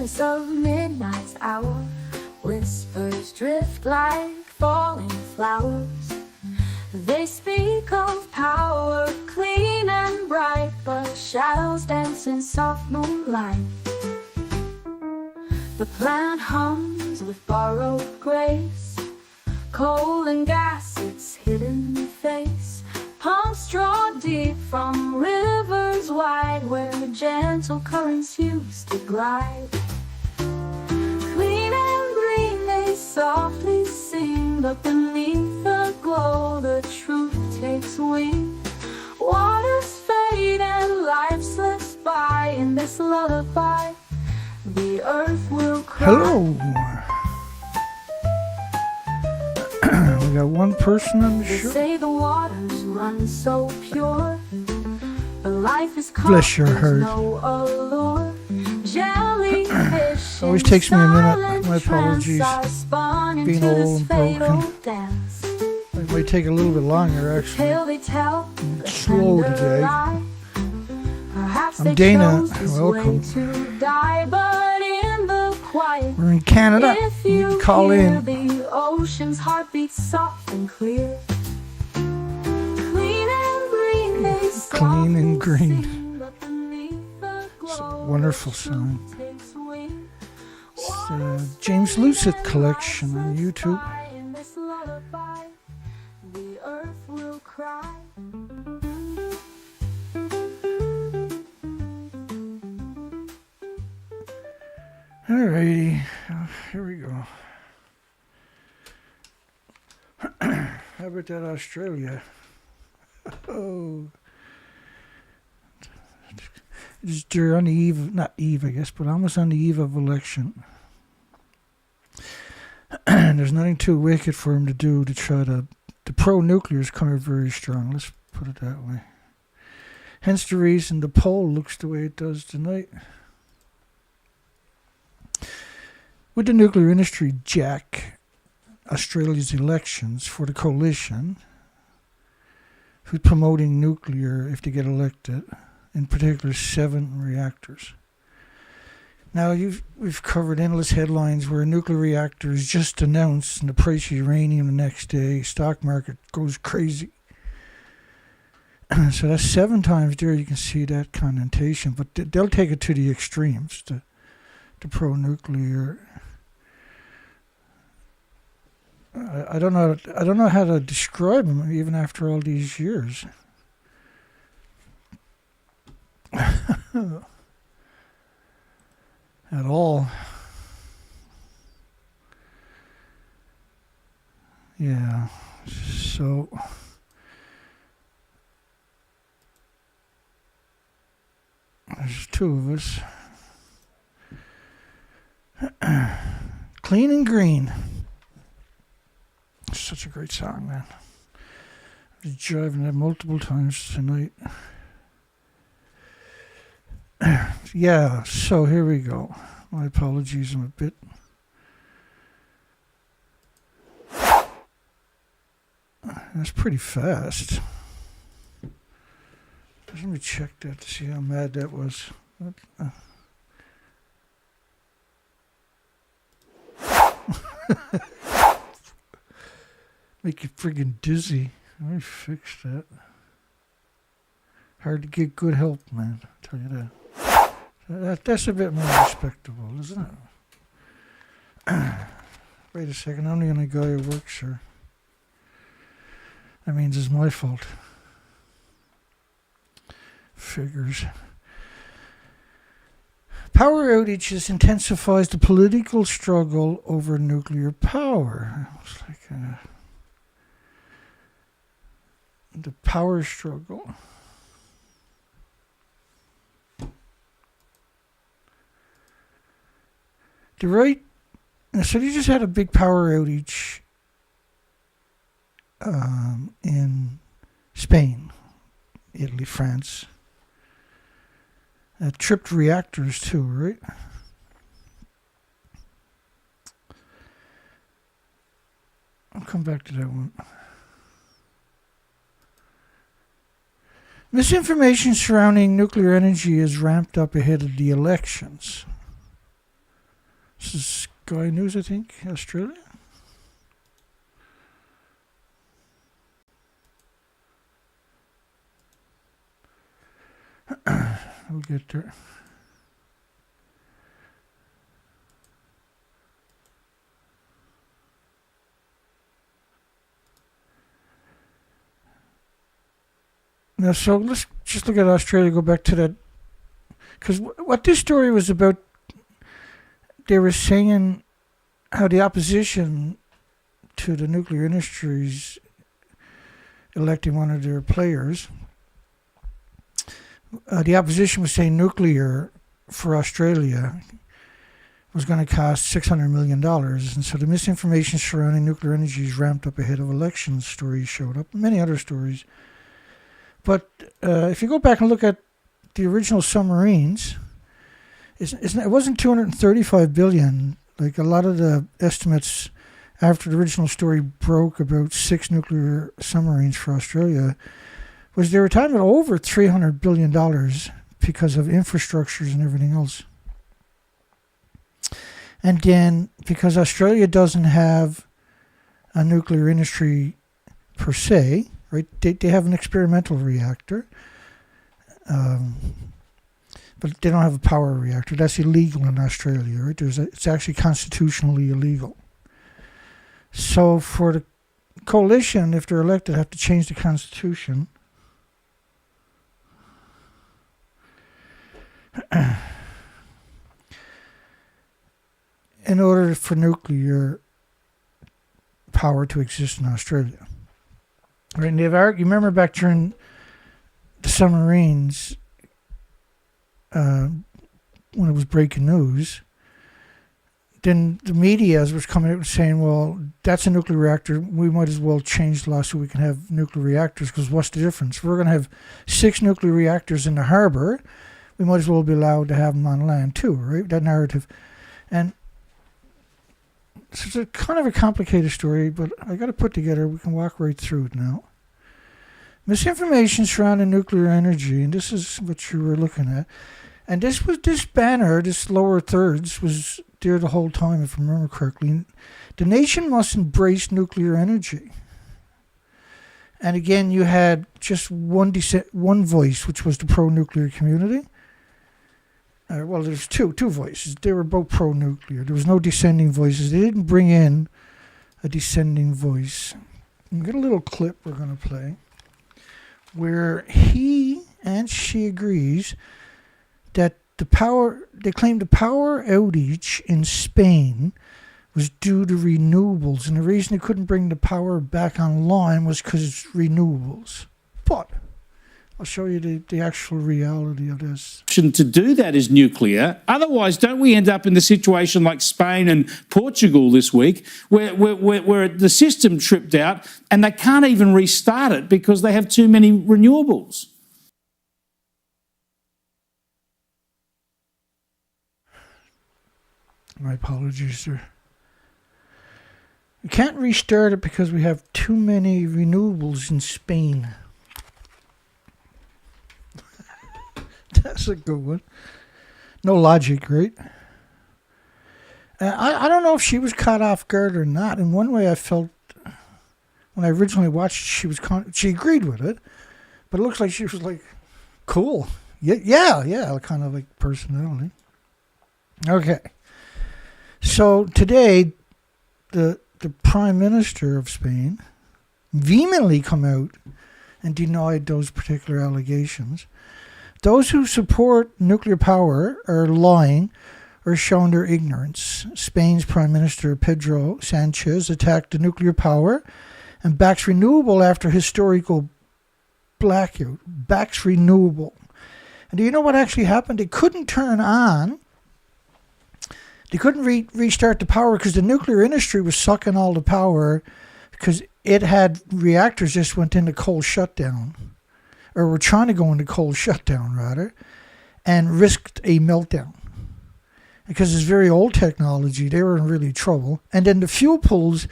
darkness of midnight's hour, whispers drift like falling flowers. They speak of power, clean and bright, but shadows dance in soft moonlight. The planet hums with borrowed grace, coal and gas, its hidden face. Pumps draw deep from rivers wide, where gentle currents used to glide. Clean and green they softly sing, but beneath the glow the truth takes wing. Waters fade and life slips by in this lullaby. The earth will cry. Hello. We got one person on the They show. say the waters run so pure, but life is Bless your heart. no allure. Jellyfish Always takes me a minute. My apologies. Being old and broken. Dance. It might take a little bit longer, actually. Tale they tell, the Slow tender today. lie. Perhaps I'm they Dana. chose this Welcome. way to die, but in the quiet, We're in Canada. if You you can call hear in. the ocean's heartbeat soft and clear. Clean and green, they Clean and green. sing, but beneath the It's a glow, wonderful the song. truth takes wing. It's the James Lucid collection on YouTube. In this lullaby, the earth will cry. Alrighty, here we go. How about that Australia? Oh, they're on the eve, not eve, I guess, but almost on the eve of election. There's nothing too wicked for him to do to try to. The pro-nuclear is coming very strong. Let's put it that way. Hence the reason the poll looks the way it does tonight. Would the nuclear industry jack Australia's elections for the coalition, who's promoting nuclear if they get elected, in particular 7 reactors? Now, we've covered endless headlines where a nuclear reactor is just announced and the price of uranium the next day, stock market goes crazy. So that's 7 times there. You can see that connotation, but they'll take it to the extremes, the pro-nuclear. I don't know how to describe them even after all these years. At all. Yeah. So there's 2 of us. Clean and green. Such a great song, man. I was driving that multiple times tonight. Yeah, so here we go. My apologies, I'm a bit... That's pretty fast. Let me check that to see how mad that was. Make you friggin' dizzy. Let me fix that. Hard to get good help, man. I'll tell you that. That's a bit more respectable, isn't it? Wait a second, I'm the only guy who works here. That means it's my fault. Figures. Power outages intensifies the political struggle over nuclear power. It's like the power struggle. The right. So they just had a big power outage in Spain, Italy, France. Tripped reactors too, right? I'll come back to that one. Misinformation surrounding nuclear energy is ramped up ahead of the elections. This is Sky News, I think, Australia. We'll get there. Now, so let's just look at Australia, go back to that. Because what this story was about, they were saying how the opposition to the nuclear industries electing one of their players, the opposition was saying nuclear for Australia was going to cost $600 million. And so the misinformation surrounding nuclear energy is ramped up ahead of elections. Stories showed up, many other stories. But if you go back and look at the original submarines, it wasn't $235 billion. Like a lot of the estimates after the original story broke about 6 nuclear submarines for Australia, was they were talking about over $300 billion because of infrastructures and everything else. And then because Australia doesn't have a nuclear industry per se, right? They have an experimental reactor, but they don't have a power reactor. That's illegal in Australia, right? It's actually constitutionally illegal. So for the coalition, if they're elected, have to change the constitution. In order for nuclear power to exist in Australia. Right, and you remember back during the submarines, when it was breaking news, then the media was coming out and saying, well, that's a nuclear reactor. We might as well change the law so we can have nuclear reactors, because what's the difference? We're going to have 6 nuclear reactors in the harbour. We might as well be allowed to have them on land too, right? That narrative. And so it's a kind of a complicated story, but I got to put together, we can walk right through it now. Misinformation surrounding nuclear energy, and this is what you were looking at. And this banner, this lower thirds, was there the whole time, if I remember correctly. The nation must embrace nuclear energy. And again, you had just one voice, which was the pro-nuclear community. Well, there's two voices. They were both pro-nuclear. There was no dissenting voices. They didn't bring in a dissenting voice. We've got a little clip we're going to play where he and she agrees that they claim the power outage in Spain was due to renewables, and the reason they couldn't bring the power back online was because it's renewables. But I'll show you the actual reality of this. To do that is nuclear. Otherwise, don't we end up in the situation like Spain and Portugal this week, where the system tripped out and they can't even restart it because they have too many renewables? My apologies, sir. We can't restart it because we have too many renewables in Spain. That's a good one. No logic, right? I don't know if she was caught off guard or not. In one way, I felt when I originally watched, she agreed with it, but it looks like she was like, "Cool, yeah," kind of like personality. Okay, so today, the Prime Minister of Spain vehemently come out and denied those particular allegations. Those who support nuclear power are lying or showing their ignorance. Spain's Prime Minister Pedro Sanchez attacked the nuclear power and backs renewable after historical blackout. Backs renewable. And do you know what actually happened? They couldn't turn on. They couldn't restart the power because the nuclear industry was sucking all the power because it had reactors just went into cold shutdown. Or were trying to go into cold shutdown, rather, and risked a meltdown. Because it's very old technology, they were in really trouble. And then the fuel pools,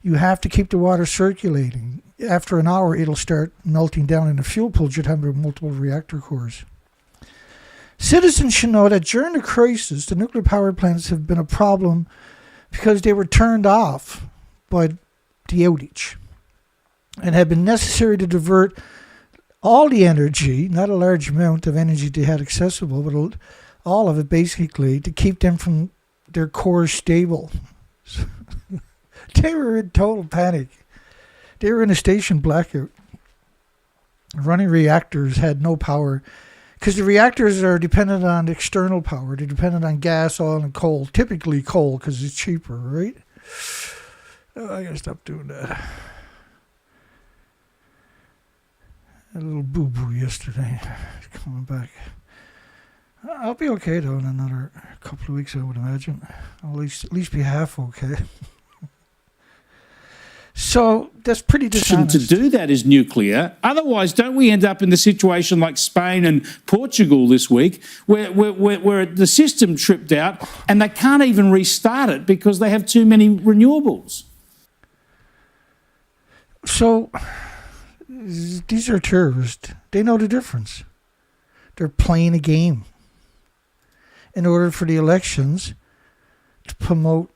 you have to keep the water circulating. After an hour, it'll start melting down in the fuel pools. You'd have multiple reactor cores. Citizens should know that during the crisis, the nuclear power plants have been a problem because they were turned off by the outage and had been necessary to divert all the energy, not a large amount of energy they had accessible, but all of it basically to keep them from their core stable. They were in total panic. They were in a station blackout. Running reactors had no power because the reactors are dependent on external power. They're dependent on gas, oil, and coal. Typically coal because it's cheaper, right? Oh, I gotta stop doing that. A little boo-boo yesterday. Coming back. I'll be okay though in another couple of weeks, I would imagine. I'll at least be half okay. So that's pretty dishonest. To do that is nuclear. Otherwise, don't we end up in the situation like Spain and Portugal this week, where the system tripped out and they can't even restart it because they have too many renewables? So these are terrorists. They know the difference. They're playing a game in order for the elections to promote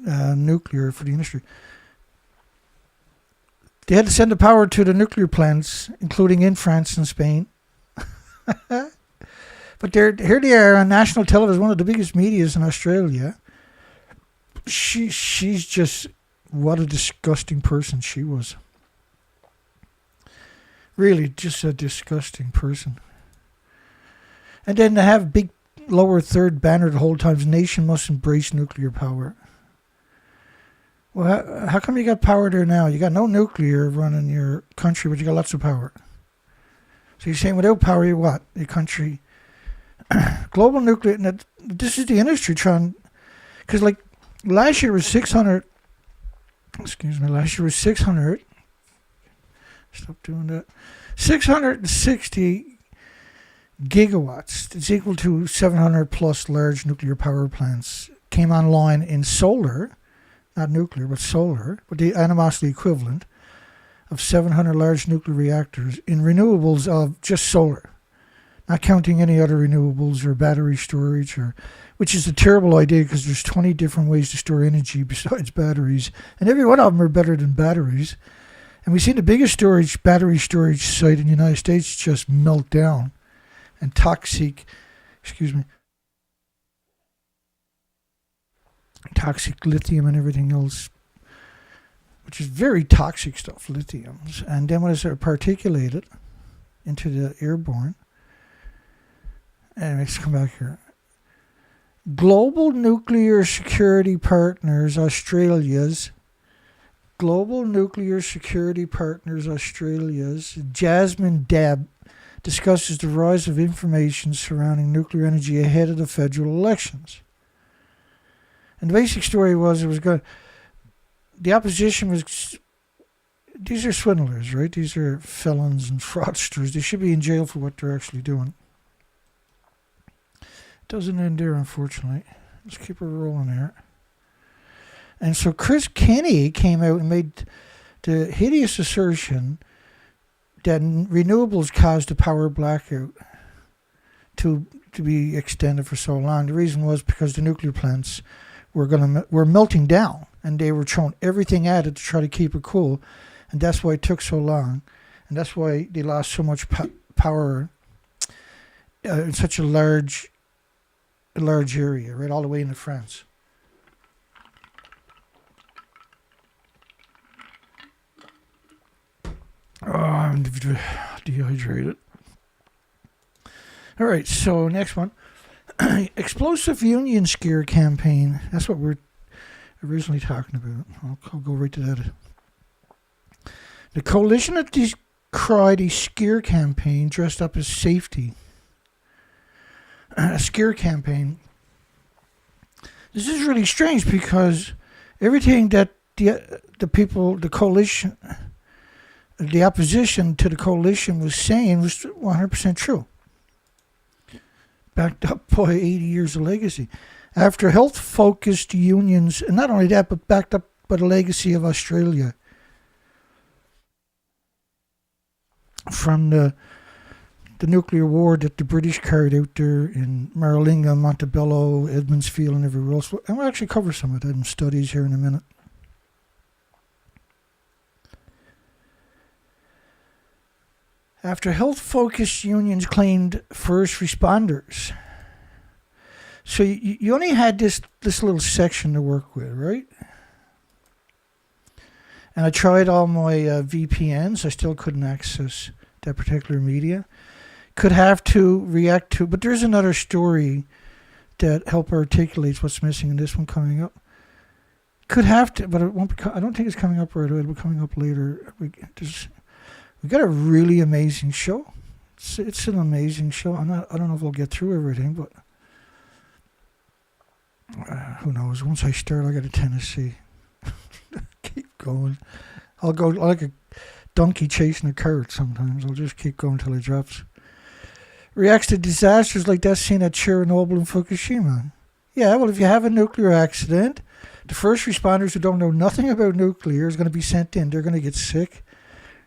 nuclear for the industry. They had to send the power to the nuclear plants, including in France and Spain. But here they are on national television, one of the biggest medias in Australia. She's just, what a disgusting person she was. Really, just a disgusting person. And then to have big lower third banner the whole time, the nation must embrace nuclear power. Well, how come you got power there now? You got no nuclear running your country, but you got lots of power. So you're saying without power, you what? Your country. Global nuclear, this is the industry trying, because like last year was 600, stop doing that, 660 gigawatts. It's equal to 700 plus large nuclear power plants came online in solar, not nuclear, but solar, with the animosity equivalent of 700 large nuclear reactors in renewables of just solar, not counting any other renewables or battery storage, which is a terrible idea because there's 20 different ways to store energy besides batteries, and every one of them are better than batteries. And we've seen the biggest battery storage site in the United States just melt down, and toxic lithium and everything else, which is very toxic stuff, lithiums. And then when it's particulated into the airborne, and let's come back here. Global Nuclear Security Partners Australia's Jasmine Deb discusses the rise of information surrounding nuclear energy ahead of the federal elections. And the basic story was the opposition was, these are swindlers, right? These are felons and fraudsters. They should be in jail for what they're actually doing. It doesn't end there, unfortunately. Let's keep it rolling there. And so Chris Kenny came out and made the hideous assertion that renewables caused the power blackout to be extended for so long. The reason was because the nuclear plants were melting down, and they were throwing everything at it to try to keep it cool, and that's why it took so long, and that's why they lost so much power in such a large area, right, all the way into France. Oh, I'm dehydrated. All right, so next one. Explosive union scare campaign. That's what we're originally talking about. I'll go right to that. The coalition of decried a scare campaign dressed up as safety. A scare campaign. This is really strange because everything that the people, the coalition, the opposition to the coalition was saying was 100% true. Backed up by 80 years of legacy. After health-focused unions, and not only that, but backed up by the legacy of Australia. From the the nuclear war that the British carried out there in Maralinga, Montebello, Edmondsfield, and everywhere else. And we'll actually cover some of that in studies here in a minute. After health-focused unions claimed first responders. So you only had this little section to work with, right? And I tried all my VPNs. I still couldn't access that particular media. Could have to react to, but there's another story that help articulates what's missing in this one coming up. Could have to, but it won't be. I don't think it's coming up right away. It'll be coming up later. We got a really amazing show. It's an amazing show. I don't know if we'll get through everything, but who knows? Once I start, I got a tendency. Keep going. I'll go like a donkey chasing a carrot sometimes. I'll just keep going until it drops. Reacts to disasters like that seen at Chernobyl and Fukushima. Yeah, well, if you have a nuclear accident, the first responders who don't know nothing about nuclear is going to be sent in. They're going to get sick.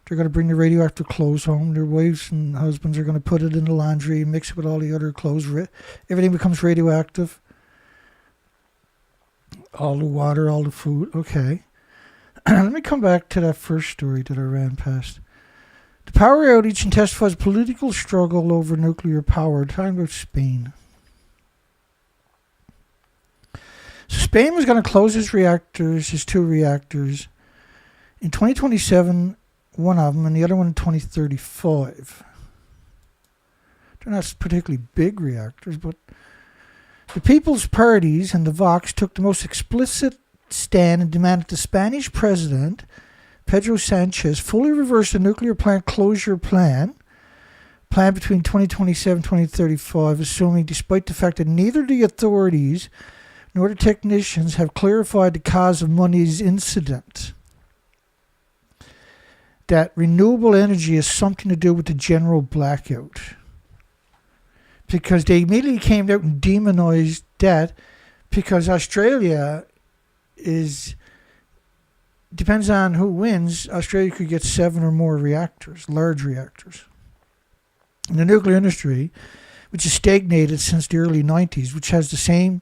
They're going to bring the radioactive clothes home. Their wives and husbands are going to put it in the laundry, mix it with all the other clothes. Everything becomes radioactive. All the water, all the food. Okay. Let me come back to that first story that I ran past. The power outage intensifies political struggle over nuclear power. Talking about Spain. So Spain was going to close its two reactors, in 2027, one of them, and the other one in 2035. They're not particularly big reactors, but the People's Parties and the Vox took the most explicit stand and demanded the Spanish president, Pedro Sanchez, fully reverse the nuclear plant closure plan between 2027 and 2035, assuming despite the fact that neither the authorities nor the technicians have clarified the cause of Monday's incident, that renewable energy has something to do with the general blackout. Because they immediately came out and demonized that, because Australia depends on who wins, Australia could get 7 or more reactors, large reactors. And the nuclear industry, which has stagnated since the early 90s, which has the same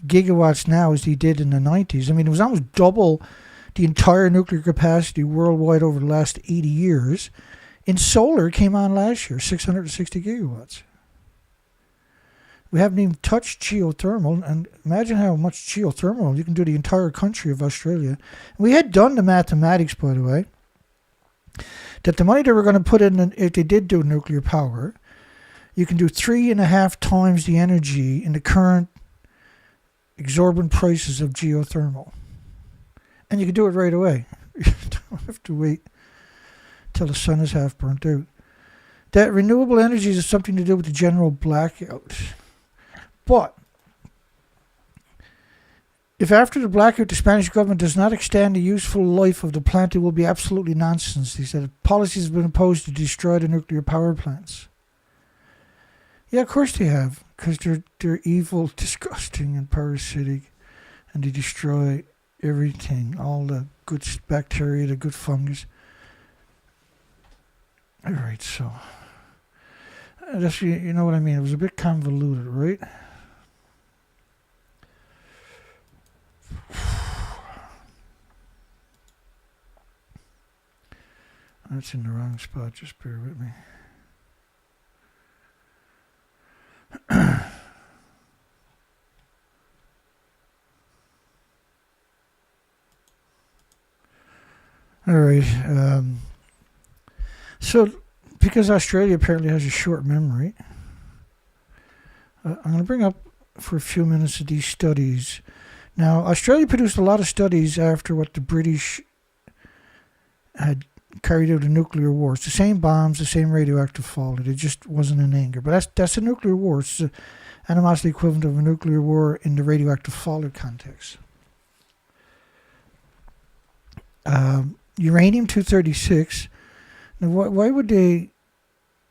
gigawatts now as they did in the 90s. I mean, it was almost double the entire nuclear capacity worldwide over the last 80 years. In solar, came on last year, 660 gigawatts. We haven't even touched geothermal, and imagine how much geothermal you can do the entire country of Australia. We had done the mathematics, by the way, that the money they were going to put in, if they did do nuclear power, you can do 3.5 times the energy in the current exorbitant prices of geothermal. And you can do it right away. You don't have to wait till the sun is half burnt out. That renewable energy has something to do with the general blackout. But if after the blackout the Spanish government does not extend the useful life of the plant, it will be absolutely nonsense. He said policies have been imposed to destroy the nuclear power plants. Yeah, of course they have, because they're evil, disgusting, and parasitic, and they destroy everything, all the good bacteria, the good fungus. All right, so that's, you know what I mean. It was a bit convoluted, right? That's in the wrong spot. Just bear with me. All right. So, because Australia apparently has a short memory, I'm going to bring up for a few minutes of these studies. Now, Australia produced a lot of studies after what the British had carried out a nuclear war. It's the same bombs, the same radioactive fallout. It just wasn't in anger. But that's a nuclear war. It's the animosity equivalent of a nuclear war in the radioactive fallout context. Uranium-236. Now, why would they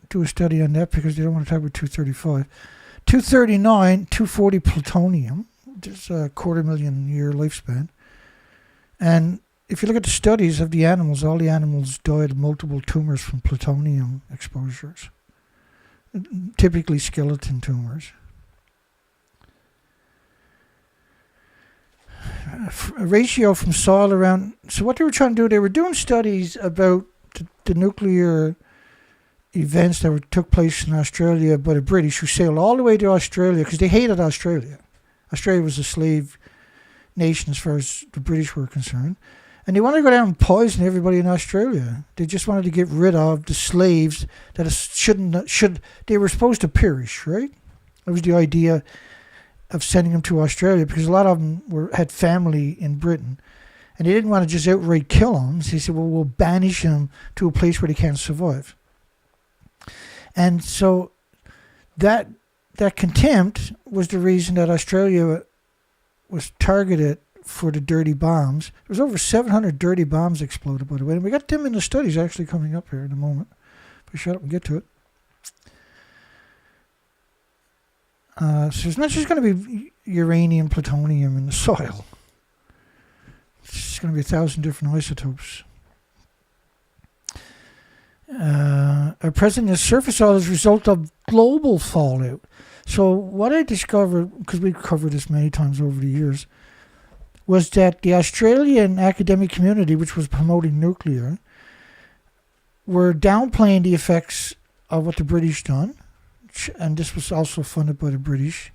do a study on that? Because they don't want to talk about 235. 239, 240 plutonium. There's a 250,000-year lifespan. And if you look at the studies of the animals, all the animals died of multiple tumors from plutonium exposures. typically skeleton tumors. A ratio from soil around. So what they were trying to do, they were doing studies about the nuclear events that took place in Australia by the British, who sailed all the way to Australia because they hated Australia. Australia was a slave nation as far as the British were concerned. And they wanted to go down and poison everybody in Australia. They just wanted to get rid of the slaves that they were supposed to perish, right? That was the idea of sending them to Australia, because a lot of them had family in Britain. And they didn't want to just outright kill them. So they said, well, we'll banish them to a place where they can't survive. And so that contempt was the reason that Australia was targeted for the dirty bombs. There was over 700 dirty bombs exploded, by the way. And we got them in the studies actually coming up here in a moment. If we shut up and get to it. So it's not just going to be uranium, plutonium in the soil. It's going to be 1,000 different isotopes. Our present is surface oil as a result of global fallout. So what I discovered, because we've covered this many times over the years, was that the Australian academic community, which was promoting nuclear, were downplaying the effects of what the British done, and this was also funded by the British,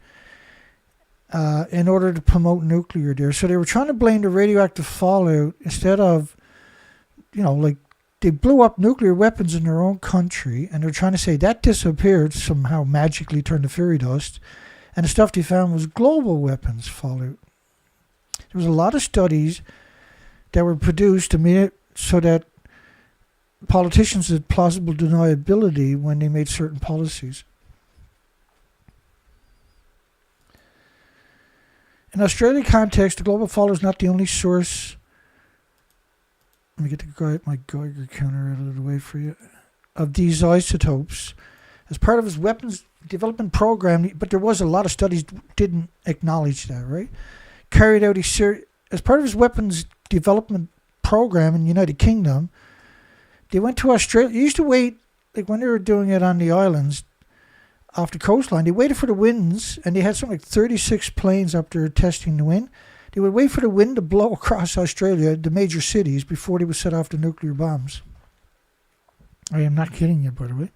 in order to promote nuclear there. So they were trying to blame the radioactive fallout instead of, like they blew up nuclear weapons in their own country, and they're trying to say that disappeared, somehow magically turned to fairy dust, and the stuff they found was global weapons fallout. There was a lot of studies that were produced to make it so that politicians had plausible deniability when they made certain policies. In Australian context, the global fallout is not the only source. Let me get my Geiger counter out of the way for you. Of these isotopes, as part of his weapons development program, but there was a lot of studies didn't acknowledge that, right? Carried out as part of his weapons development program in the United Kingdom, they went to Australia. They used to wait, like when they were doing it on the islands off the coastline, they waited for the winds, and they had something like 36 planes up there testing the wind. They would wait for the wind to blow across Australia, the major cities, before they would set off the nuclear bombs. I am not kidding you, by the way.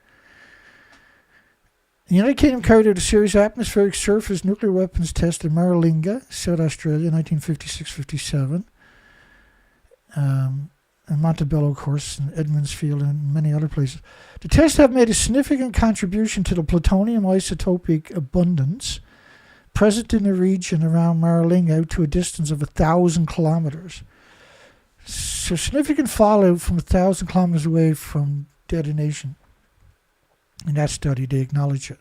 The United Kingdom carried out a series of atmospheric surface nuclear weapons tests in Maralinga, South Australia, 1956-57. And Montebello, of course, and Edmondsfield, and many other places. The tests have made a significant contribution to the plutonium isotopic abundance present in the region around Maralinga out to a distance of 1,000 kilometers. So significant fallout from 1,000 kilometers away from detonation. In that study, they acknowledge it.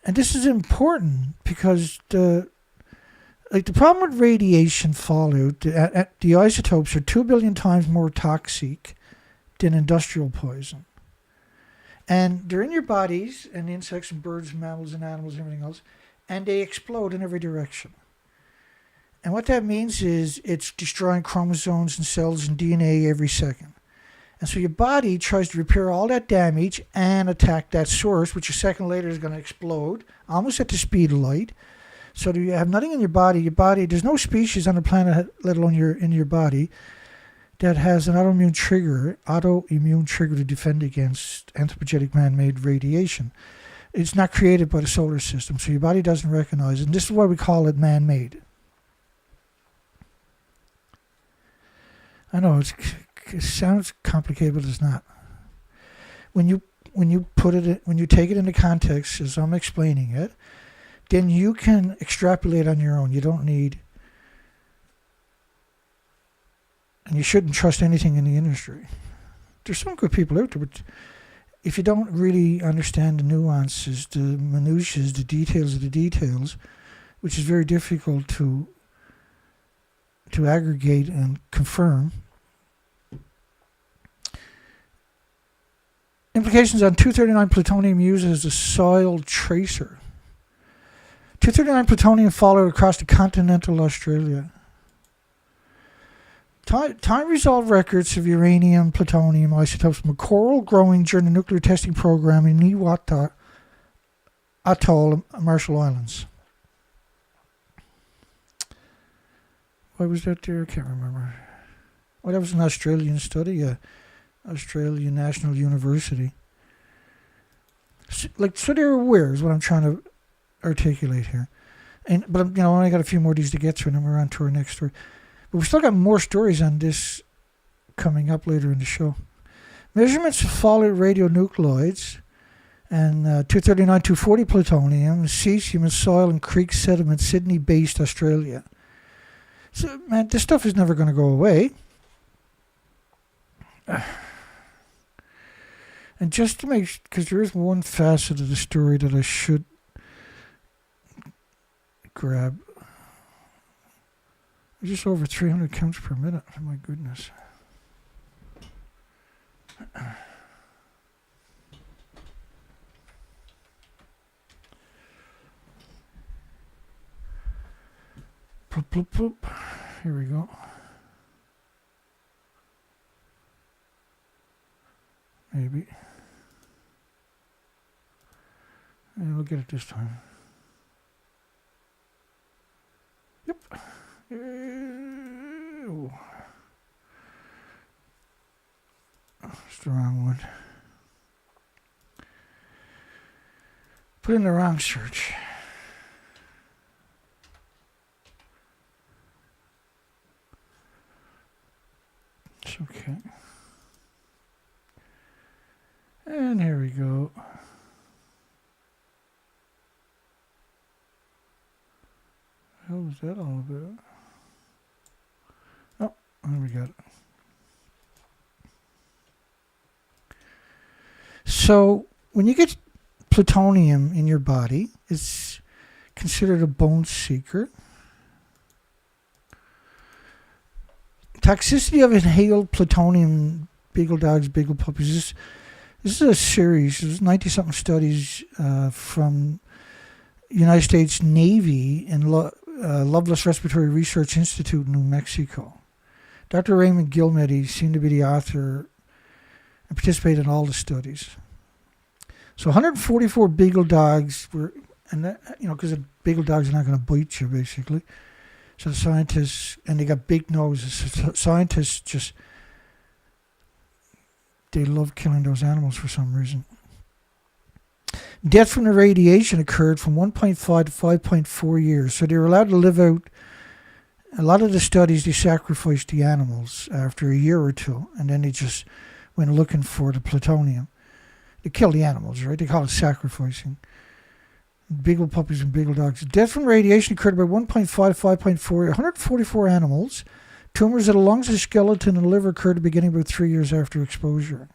And this is important because the problem with radiation fallout, the isotopes are 2 billion times more toxic than industrial poison. And they're in your bodies, and insects and birds and mammals and animals and everything else, and they explode in every direction. And what that means is it's destroying chromosomes and cells and DNA every second. And so your body tries to repair all that damage and attack that source, which a second later is going to explode, almost at the speed of light. So you have nothing in your body. There's no species on the planet, let alone in your body, that has an autoimmune trigger to defend against anthropogenic man-made radiation. It's not created by the solar system, so your body doesn't recognize it. And this is why we call it man-made. I know it sounds complicated, but it's not. When you take it into context, as I'm explaining it, then you can extrapolate on your own. You don't need, and you shouldn't trust anything in the industry. There's some good people out there, but if you don't really understand the nuances, the minutiae, the details of the details, which is very difficult to aggregate and confirm. Implications on 239 plutonium used as a soil tracer. 239 plutonium followed across the continental Australia. Time-resolved records of uranium, plutonium isotopes from a coral growing during the nuclear testing program in Niuata Atoll, Marshall Islands. Why was that there? I can't remember. Well, that was an Australian study, Australian National University. So they're aware is what I'm trying to articulate here. But I only got a few more of these to get through, and then we're on to our next story. But we've still got more stories on this coming up later in the show. Measurements of fallout radionuclides and 239-240 plutonium, cesium in soil and creek sediment, Sydney-based Australia. So, man, this stuff is never going to go away. And just to make, because there is one facet of the story that I should grab. Just over 300 counts per minute. Oh my goodness. Bloop, bloop, bloop. Here we go. Maybe. And we'll get it this time. Yep. Oh. It's the wrong one. Put in the wrong search. It's okay. And here we go. What was that all about? Oh, there we got it. So, when you get plutonium in your body, it's considered a bone seeker. Toxicity of inhaled plutonium, beagle dogs, beagle puppies. This is a series. There's 90-something studies from United States Navy and Loveless Respiratory Research Institute in New Mexico. Dr. Raymond Gilmedy seemed to be the author and participated in all the studies. So 144 beagle dogs were, and that, because the beagle dogs are not going to bite you, basically. So the scientists, and they got big noses. So scientists just, they love killing those animals for some reason. Death from the radiation occurred from 1.5 to 5.4 years. So they were allowed to live out. A lot of the studies, they sacrificed the animals after a year or two, and then they just went looking for the plutonium. They kill the animals, right? They call it sacrificing. Beagle puppies and beagle dogs. Death from radiation occurred by 1.5 to 5.4, 144 animals. Tumors of the lungs, the skeleton, and the liver occurred at the beginning about 3 years after exposure.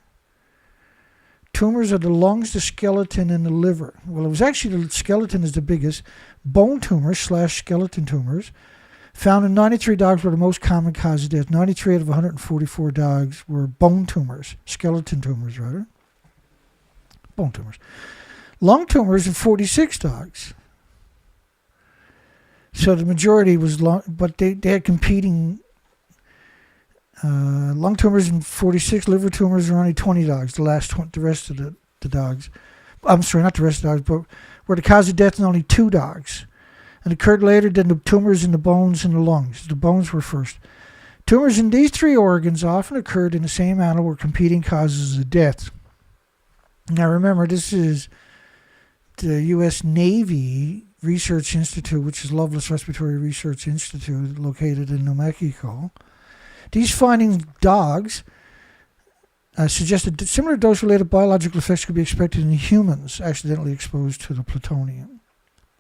Tumors of the lungs, the skeleton, and the liver. Well, it was actually the skeleton is the biggest. Bone tumors / skeleton tumors found in 93 dogs were the most common cause of death. 93 out of 144 dogs were bone tumors, skeleton tumors, rather. Bone tumors. Lung tumors in 46 dogs. So the majority was lung, but they had competing lung tumors in 46, liver tumors are only 20 dogs, the rest of the dogs. I'm sorry, not the rest of the dogs, but were the cause of death in only 2 dogs. And occurred later than the tumors in the bones and the lungs. The bones were first. Tumors in these 3 organs often occurred in the same animal were competing causes of death. Now remember, this is the U.S. Navy Research Institute, which is Loveless Respiratory Research Institute, located in New Mexico. These findings, dogs, suggested that similar dose-related biological effects could be expected in humans accidentally exposed to the plutonium.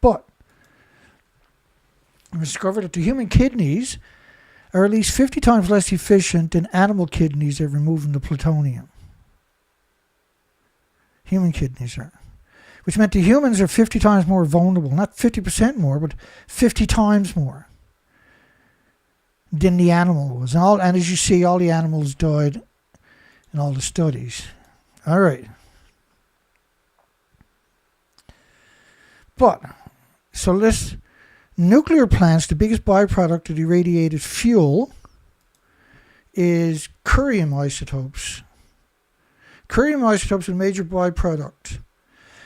But it was discovered that the human kidneys are at least 50 times less efficient than animal kidneys at removing the plutonium. Human kidneys are. Which meant the humans are 50 times more vulnerable. Not 50% more, but 50 times more than the animal was. And as you see, all the animals died in all the studies. All right. But, so nuclear plants, the biggest byproduct of irradiated fuel, is curium isotopes. Curium isotopes are a major byproduct.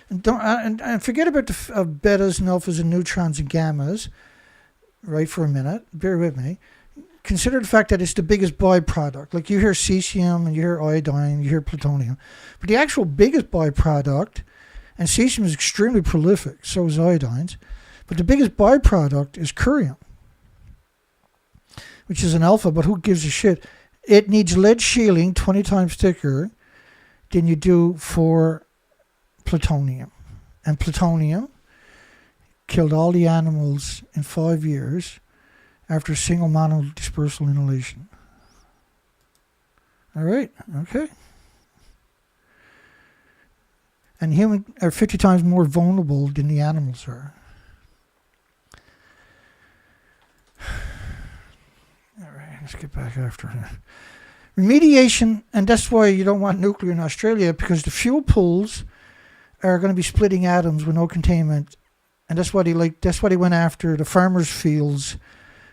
And forget about the betas and alphas and neutrons and gammas, right, for a minute. Bear with me. Consider the fact that it's the biggest byproduct. Like you hear cesium and you hear iodine, you hear plutonium. But the actual biggest byproduct, and cesium is extremely prolific, so is iodines, but the biggest byproduct is curium, which is an alpha, but who gives a shit? It needs lead shielding 20 times thicker than you do for plutonium. And plutonium killed all the animals in 5 years after a single monodispersal inhalation. All right, okay. And humans are 50 times more vulnerable than the animals are. All right, let's get back after it. Remediation, and that's why you don't want nuclear in Australia, because the fuel pools are going to be splitting atoms with no containment, and that's why they went after the farmers' fields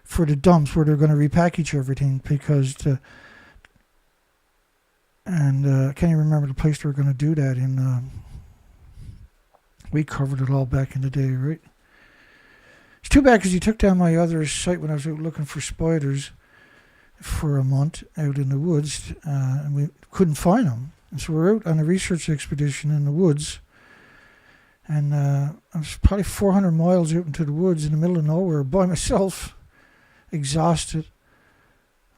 for the dumps where they're going to repackage everything, because I can't even remember the place they were going to do that in. We covered it all back in the day, right? It's too bad because you took down my other site when I was out looking for spiders for a month out in the woods, and we couldn't find them. And so we're out on a research expedition in the woods, and I was probably 400 miles out into the woods in the middle of nowhere by myself, exhausted,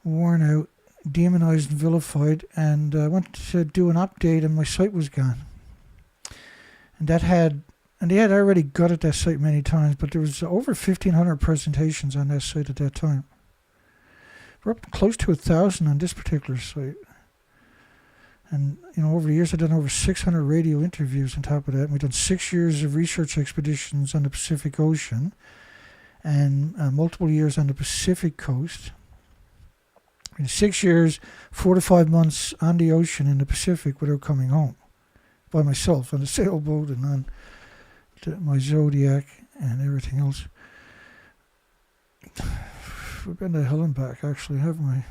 worn out, demonized and vilified, and I went to do an update and my site was gone. And they had already gutted that site many times, but there was over 1,500 presentations on that site at that time. We're up close to 1,000 on this particular site. And, over the years, I've done over 600 radio interviews on top of that. And we've done 6 years of research expeditions on the Pacific Ocean and multiple years on the Pacific coast. In 6 years, 4 to 5 months on the ocean in the Pacific without coming home by myself on a sailboat and on my Zodiac and everything else. We've been to hell and back, actually, haven't we?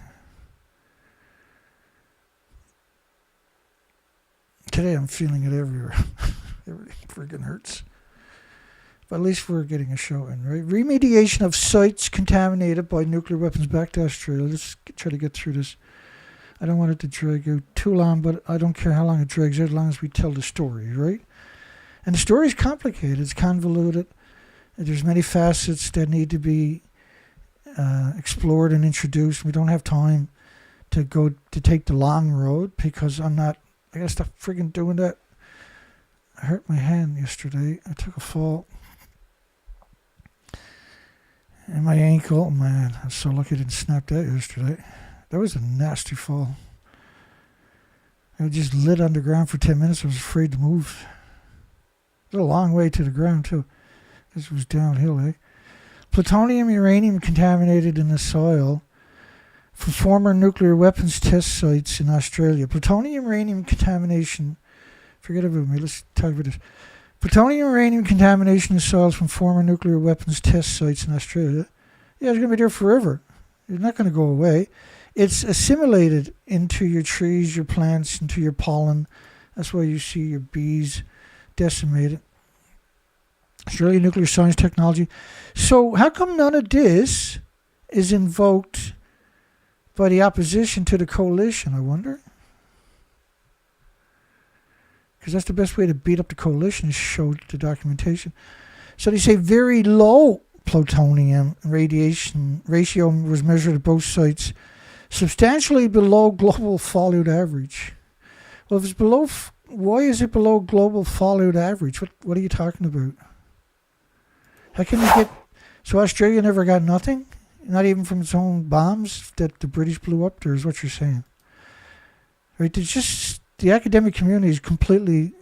Today I'm feeling it everywhere. Everything friggin' hurts. But at least we're getting a show in, right? Remediation of sites contaminated by nuclear weapons back to Australia. Let's try to get through this. I don't want it to drag out too long, but I don't care how long it drags out as long as we tell the story, right? And the story is complicated. It's convoluted. There's many facets that need to be explored and introduced. We don't have time to take the long road because I gotta stop friggin' doing that. I hurt my hand yesterday. I took a fall. And my ankle, man, I'm so lucky I didn't snap that yesterday. That was a nasty fall. I just lit on the ground for 10 minutes. I was afraid to move. It was a long way to the ground, too. This was downhill, eh? Plutonium, uranium contaminated in the soil from former nuclear weapons test sites in Australia. Plutonium, uranium contamination. Forget about me. Let's talk about this. Plutonium, uranium contamination in soils from former nuclear weapons test sites in Australia. Yeah, it's going to be there forever. It's not going to go away. It's assimilated into your trees, your plants, into your pollen. That's why you see your bees decimated. Australian nuclear science technology. So how come none of this is invoked by the opposition to the coalition, I wonder? Because that's the best way to beat up the coalition is show the documentation. So they say very low plutonium radiation ratio was measured at both sites, substantially below global fallout average. Well, if it's below, why is it below global fallout average? What are you talking about? How can you get... So Australia never got nothing? Not even from its own bombs that the British blew up there is what you're saying. Right? It's just... The academic community is completely,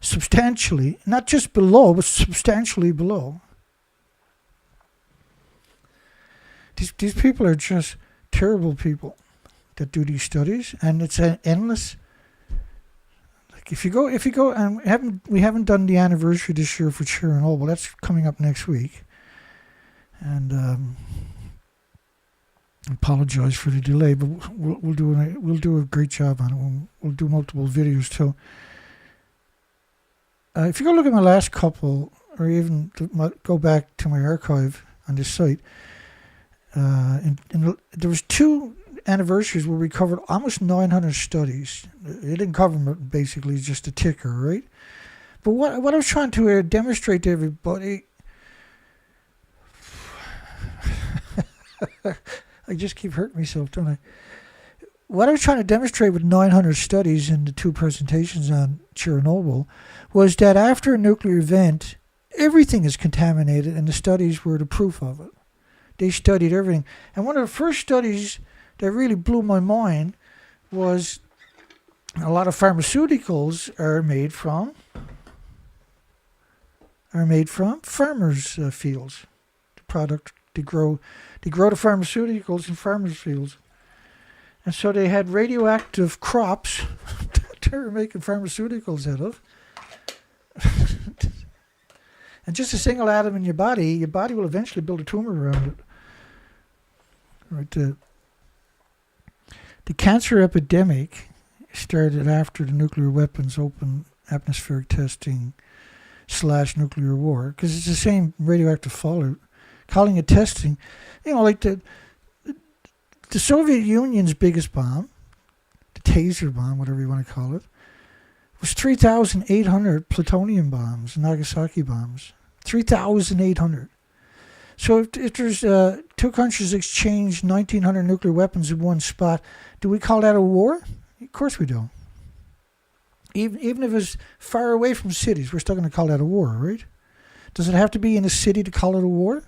substantially, not just below, but substantially below. These people are just terrible people that do these studies, and it's an endless. Like if you go, and we haven't done the anniversary this year for Chernobyl. That's coming up next week, and apologize for the delay, but we'll do a great job on it. We'll do multiple videos too. If you go look at my last couple, or even go back to my archive on this site, there was 2 anniversaries where we covered almost 900 studies. It didn't cover them basically, just a ticker, right? But what I was trying to demonstrate to everybody, I just keep hurting myself, don't I? What I was trying to demonstrate with 900 studies in the 2 presentations on Chernobyl was that after a nuclear event, everything is contaminated, and the studies were the proof of it. They studied everything. And one of the first studies that really blew my mind was a lot of pharmaceuticals are made from farmers' fields. The product they grow the pharmaceuticals in farmers' fields, and so they had radioactive crops that they were making pharmaceuticals out of. And just a single atom in your body will eventually build a tumor around it. Right. The cancer epidemic started after the nuclear weapons open atmospheric testing / nuclear war, because it's the same radioactive fallout. Calling it testing, like the Soviet Union's biggest bomb, the taser bomb, whatever you want to call it, was 3,800 plutonium bombs, Nagasaki bombs. 3,800. So if there's 2 countries exchange 1,900 nuclear weapons in one spot, do we call that a war? Of course we do. Even if it's far away from cities, we're still going to call that a war, right? Does it have to be in a city to call it a war?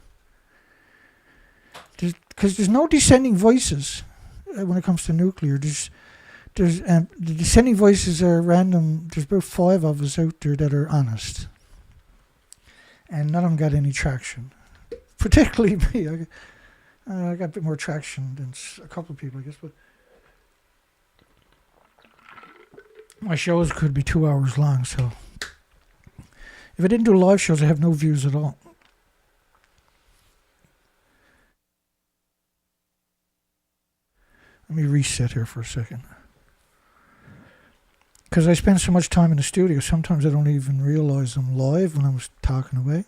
Because there's no dissenting voices when it comes to nuclear. The dissenting voices are random. There's about 5 of us out there that are honest, and none of them got any traction. Particularly me. I got a bit more traction than a couple of people, I guess. But my shows could be 2 hours long, so if I didn't do live shows, I have no views at all. Let me reset here for a second. Because I spend so much time in the studio, sometimes I don't even realize I'm live when I'm talking away.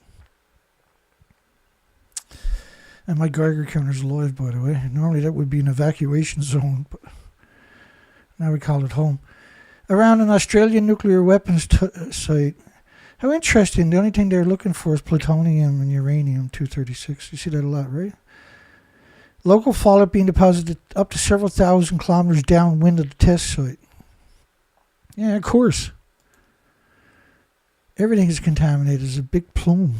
And my Geiger counter's live, by the way. Normally that would be an evacuation zone, but now we call it home. Around an Australian nuclear weapons site. How interesting. The only thing they're looking for is plutonium and uranium-236. You see that a lot, right? Local fallout being deposited up to several thousand kilometers downwind of the test site. Yeah, of course. Everything is contaminated. It's a big plume.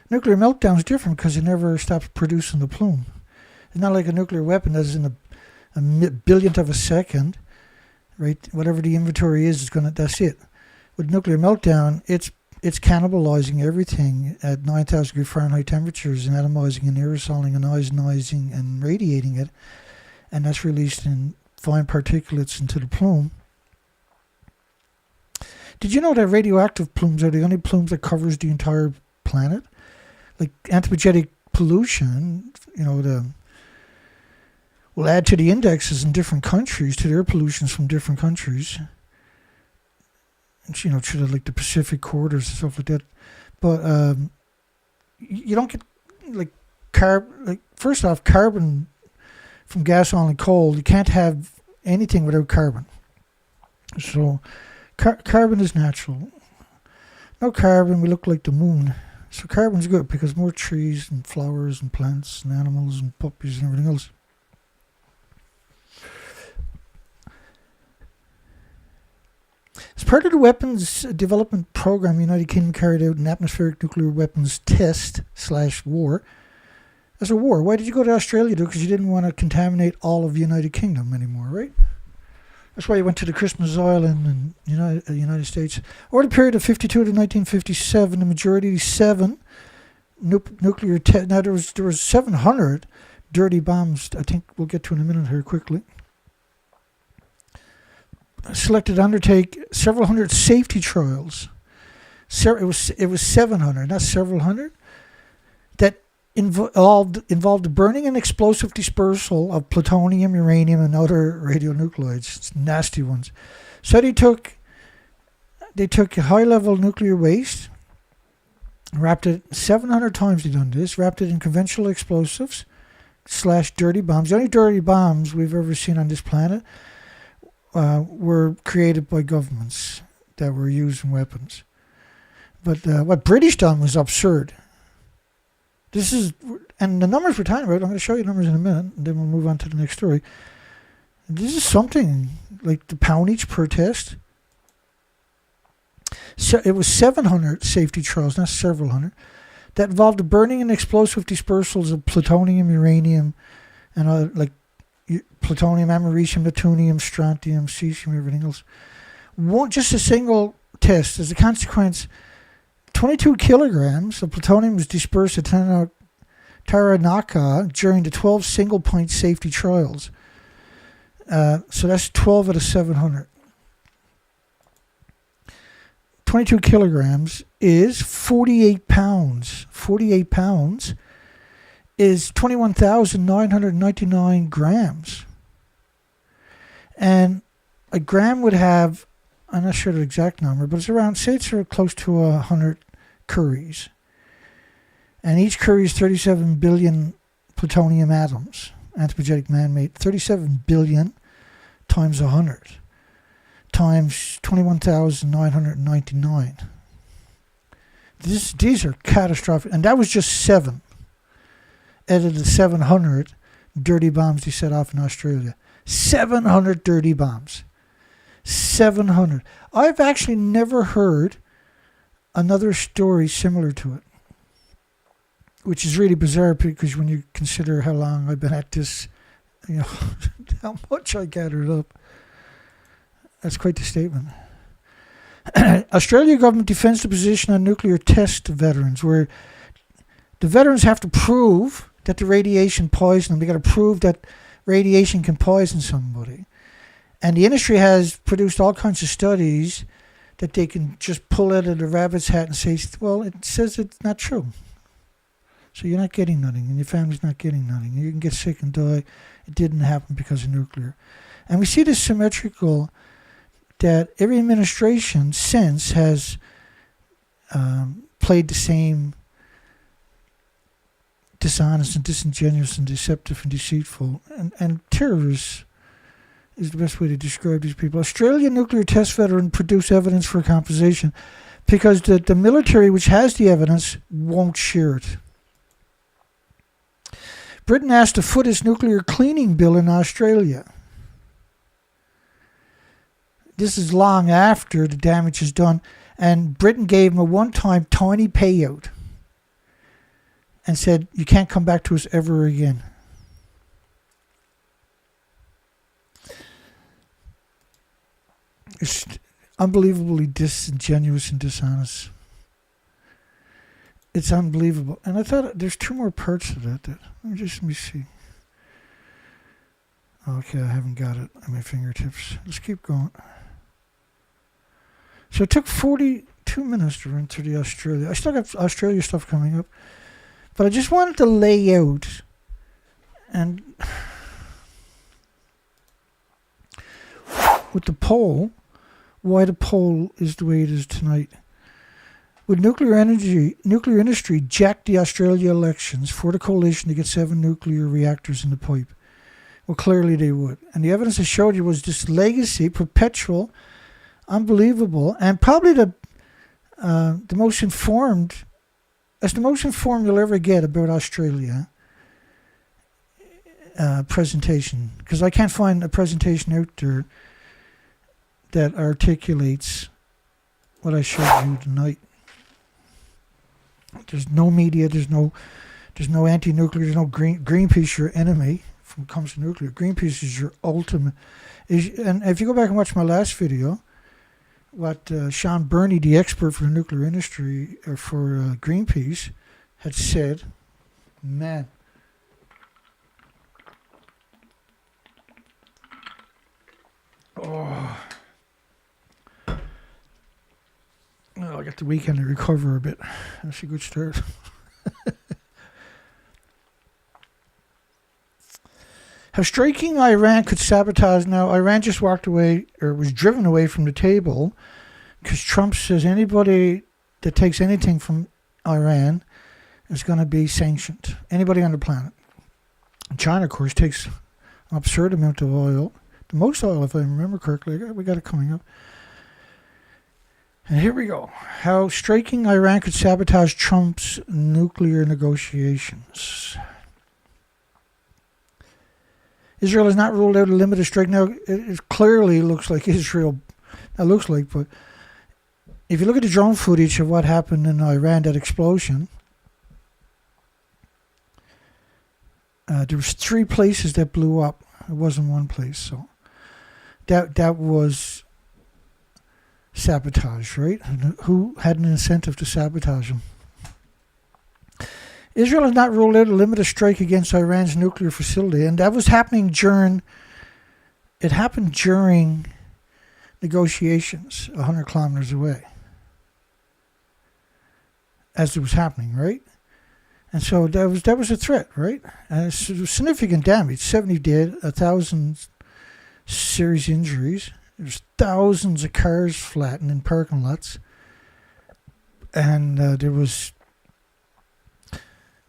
Nuclear meltdown is different because it never stops producing the plume. It's not like a nuclear weapon that's in a billionth of a second, right? Whatever the inventory is that's it. With nuclear meltdown, it's cannibalizing everything at 9,000 degree Fahrenheit temperatures and atomizing and aerosoling and ionizing and radiating it, and that's released in fine particulates into the plume. Did you know that radioactive plumes are the only plumes that covers the entire planet? Like anthropogenic pollution, will add to the indexes in different countries, to their pollutions from different countries. And, to like the Pacific corridors and stuff like that. But you don't get first off, carbon from gas, oil, and coal. You can't have anything without carbon. So carbon is natural. No carbon, we look like the moon. So carbon's good because more trees and flowers and plants and animals and puppies and everything else. As part of the weapons development program, the United Kingdom carried out an atmospheric nuclear weapons test / war. As a war, why did you go to Australia, though? Because you didn't want to contaminate all of the United Kingdom anymore, right? That's why you went to the Christmas Island in the United States. Over the period of 52 to 1957, the majority of these 7 nuclear tests. Now, there was 700 dirty bombs. I think we'll get to in a minute here quickly. Selected to undertake several hundred safety trials. It was 700, not several hundred. That involved the burning and explosive dispersal of plutonium, uranium, and other radionuclides. It's nasty ones. So they took high-level nuclear waste, wrapped it 700 times. They done this. Wrapped it in conventional explosives / dirty bombs. The only dirty bombs we've ever seen on this planet were created by governments that were used in weapons. But what British done was absurd. And the numbers we're talking about, I'm going to show you numbers in a minute, and then we'll move on to the next story. This is something like the poundage per test. So it was 700 safety trials, not several hundred, that involved the burning and explosive dispersals of plutonium, uranium, and plutonium, americium, plutonium, strontium, cesium, everything else. Just a single test. As a consequence, 22 kilograms of plutonium was dispersed at Taranaka during the 12 single-point safety trials. So that's 12 out of 700. 22 kilograms is 48 pounds. 48 pounds is 21,999 grams. And a gram would have, I'm not sure the exact number, but it's around, say it's close to 100 curies. And each curie is 37 billion plutonium atoms, anthropogenic man-made. 37 billion times 100 times 21,999. These are catastrophic. And that was just 7 out of the 700 dirty bombs they set off in Australia. 700 dirty bombs. 700. I've actually never heard another story similar to it, which is really bizarre because when you consider how long I've been at this, how much I gathered up. That's quite the statement. Australia government defends the position on nuclear test veterans, where the veterans have to prove that the radiation poisoned them. They got to prove that radiation can poison somebody. And the industry has produced all kinds of studies that they can just pull out of the rabbit's hat and say, well, it says it's not true. So you're not getting nothing, and your family's not getting nothing. You can get sick and die. It didn't happen because of nuclear. And we see this symmetrical, that every administration since has played the same dishonest and disingenuous and deceptive and deceitful. And terrorists is the best way to describe these people. Australian nuclear test veteran produced evidence for compensation because the military, which has the evidence, won't share it. Britain asked to foot its nuclear cleaning bill in Australia. This is long after the damage is done, and Britain gave them a one-time tiny payout and said, you can't come back to us ever again. It's unbelievably disingenuous and dishonest. It's unbelievable. And I thought there's 2 more parts to that. Let me see. Okay, I haven't got it at my fingertips. Let's keep going. So it took 42 minutes to run through the Australia. I still got Australia stuff coming up. But I just wanted to lay out and with the poll, why the poll is the way it is tonight. Would nuclear industry jack the Australia elections for the coalition to get 7 nuclear reactors in the pipe? Well, clearly they would. And the evidence I showed you was this legacy, perpetual, unbelievable, and probably the most informed, that's the most informed you'll ever get about Australia presentation. Because I can't find a presentation out there that articulates what I showed you tonight. There's no media, there's no anti-nuclear, there's no Greenpeace, your enemy when it comes to nuclear. Greenpeace is your ultimate. And if you go back and watch my last video, what Sean Burney, the expert for the nuclear industry, or for Greenpeace, had said, man. Oh, I got the weekend to recover a bit. That's a good start. How striking Iran could sabotage. Now, Iran just walked away, or was driven away from the table, because Trump says anybody that takes anything from Iran is going to be sanctioned. Anybody on the planet. And China, of course, takes an absurd amount of oil. The most oil, if I remember correctly. We got it coming up. And here we go. How striking Iran could sabotage Trump's nuclear negotiations. Israel has not ruled out a limited strike. Now, it clearly looks like Israel, not looks like, but if you look at the drone footage of what happened in Iran, that explosion, there was 3 places that blew up. It wasn't one place, so that was sabotage, right? And who had an incentive to sabotage them? Israel has not ruled out a limited strike against Iran's nuclear facility, and that was happening during negotiations 100 kilometers away as it was happening, right? And so that was a threat, right? And it's significant damage, 70 dead, 1,000 serious injuries. There's thousands of cars flattened in parking lots. And there was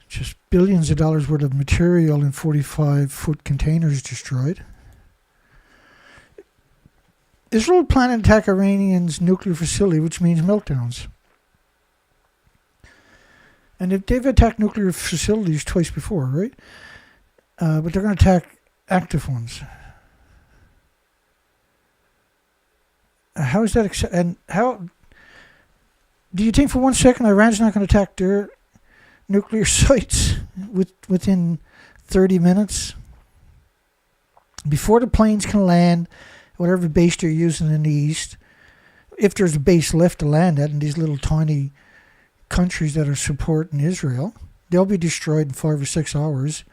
just billions of dollars worth of material in 45-foot containers destroyed. Israel planned to attack Iranian's nuclear facility, which means meltdowns. And they've attacked nuclear facilities twice before, right? But they're going to attack active ones. How is that? And how do you think for 1 second Iran's not going to attack their nuclear sites within 30 minutes? Before the planes can land, whatever base they're using in the east, if there's a base left to land at in these little tiny countries that are supporting Israel, they'll be destroyed in 5 or 6 hours.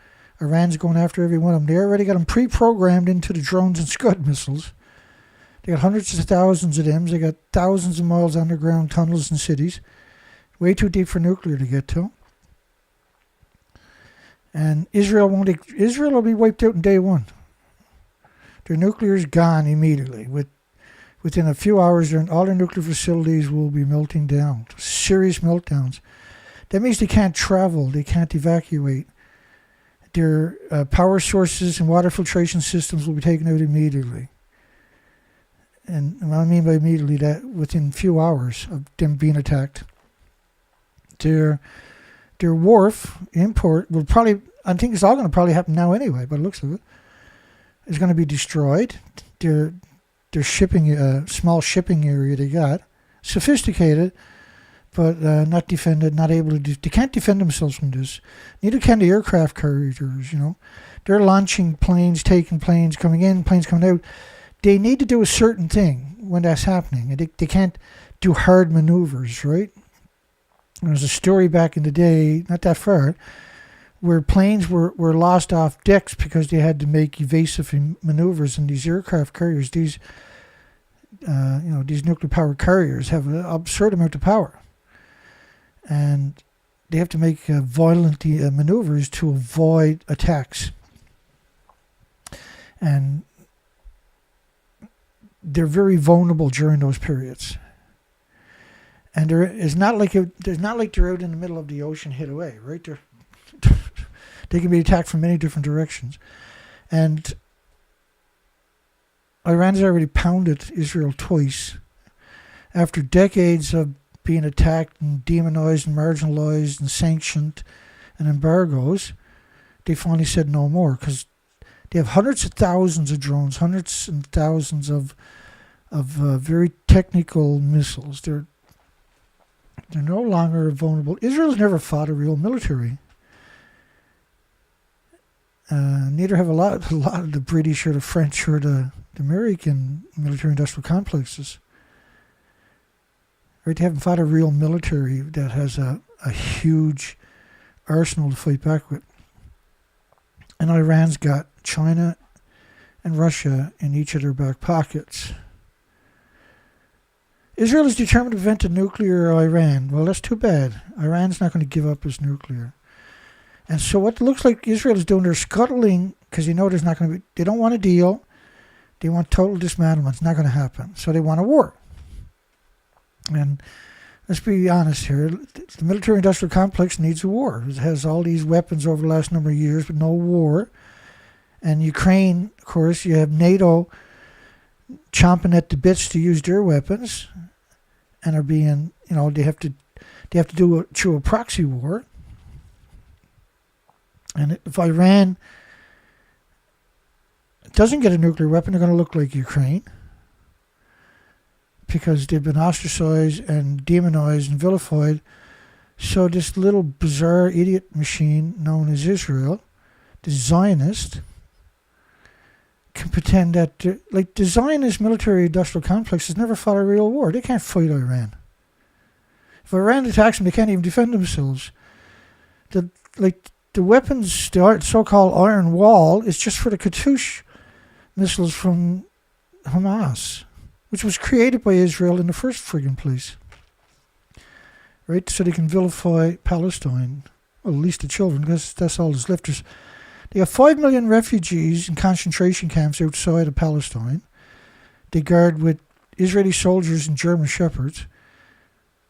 Iran's going after every one of them. They already got them pre-programmed into the drones and Scud missiles. They got hundreds of thousands of them. They got thousands of miles underground tunnels and cities. Way too deep for nuclear to get to. And Israel will be wiped out in day one. Their nuclear is gone immediately. Within a few hours, all their nuclear facilities will be melting down. Serious meltdowns. That means they can't travel. They can't evacuate. Their power sources and water filtration systems will be taken out immediately. And what I mean by immediately, that within a few hours of them being attacked. Their wharf import will probably, I think it's all going to probably happen now anyway, by the looks of it, is going to be destroyed. Their shipping, small shipping area they got, sophisticated, but not defended, not able to, they can't defend themselves from this. Neither can the aircraft carriers, you know. They're launching planes, taking planes, coming in, planes coming out. They need to do a certain thing when that's happening. They can't do hard maneuvers, right? There was a story back in the day, not that far, where planes were lost off decks because they had to make evasive maneuvers, and these aircraft carriers, these nuclear powered carriers have an absurd amount of power, and they have to make violent maneuvers to avoid attacks, and they're very vulnerable during those periods. And it's not like they're out in the middle of the ocean hid away, right? They can be attacked from many different directions. And Iran's already pounded Israel twice. After decades of being attacked and demonized and marginalized and sanctioned and embargoes, they finally said no more, because they have hundreds of thousands of drones, hundreds and thousands of very technical missiles. They're no longer vulnerable. Israel's never fought a real military. Neither have a lot of the British or the French or the American military-industrial complexes. Right? They haven't fought a real military that has a huge arsenal to fight back with. And Iran's got China and Russia in each of their back pockets. Israel is determined to prevent a nuclear Iran. Well, that's too bad. Iran's not going to give up its nuclear. And so what looks like Israel is doing, they're scuttling because they know there's not going to be, they don't want a deal. They want total dismantlement. It's not going to happen. So they want a war. And let's be honest here. The military-industrial complex needs a war. It has all these weapons over the last number of years, but no war. And Ukraine, of course, you have NATO chomping at the bits to use their weapons, and are being, they have to do it through a proxy war. And if Iran doesn't get a nuclear weapon, they're going to look like Ukraine, because they've been ostracized and demonized and vilified. So this little bizarre idiot machine known as Israel, the Zionist, can pretend that the Zionist military-industrial complex has never fought a real war. They can't fight Iran. If Iran attacks them, they can't even defend themselves. The weapons, the so-called Iron Wall, is just for the Katyusha missiles from Hamas, which was created by Israel in the first friggin' place. Right? So they can vilify Palestine. Well, at least the children, because that's all that's left. They have 5 million refugees in concentration camps outside of Palestine. They guard with Israeli soldiers and German shepherds.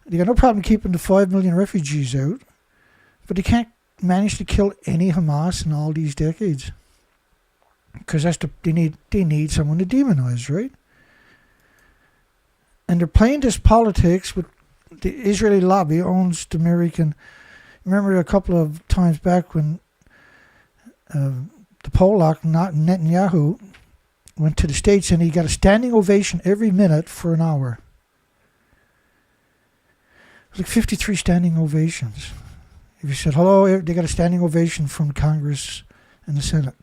They got no problem keeping the 5 million refugees out, but they can't manage to kill any Hamas in all these decades, because they need someone to demonize, right? And they're playing this politics with the Israeli lobby owns the American. Remember a couple of times back when the Polak Netanyahu went to the States and he got a standing ovation every minute for an hour. It was like 53 standing ovations. If you said hello, they got a standing ovation from Congress and the Senate.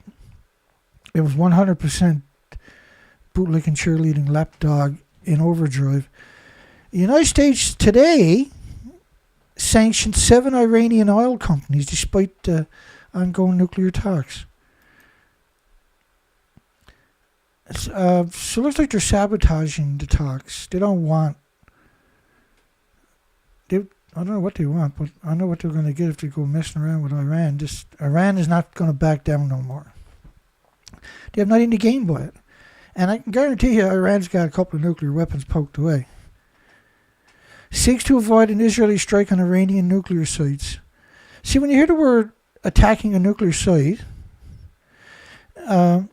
It was 100% bootlicking, cheerleading, lapdog in overdrive. The United States today sanctioned 7 Iranian oil companies despite the ongoing nuclear talks. So it looks like they're sabotaging the talks. They don't want... I don't know what they want, but I know what they're going to get if they go messing around with Iran. Iran is not going to back down no more. They have nothing to gain by it. And I can guarantee you Iran's got a couple of nuclear weapons poked away. Seeks to avoid an Israeli strike on Iranian nuclear sites. See, when you hear the word attacking a nuclear site, right,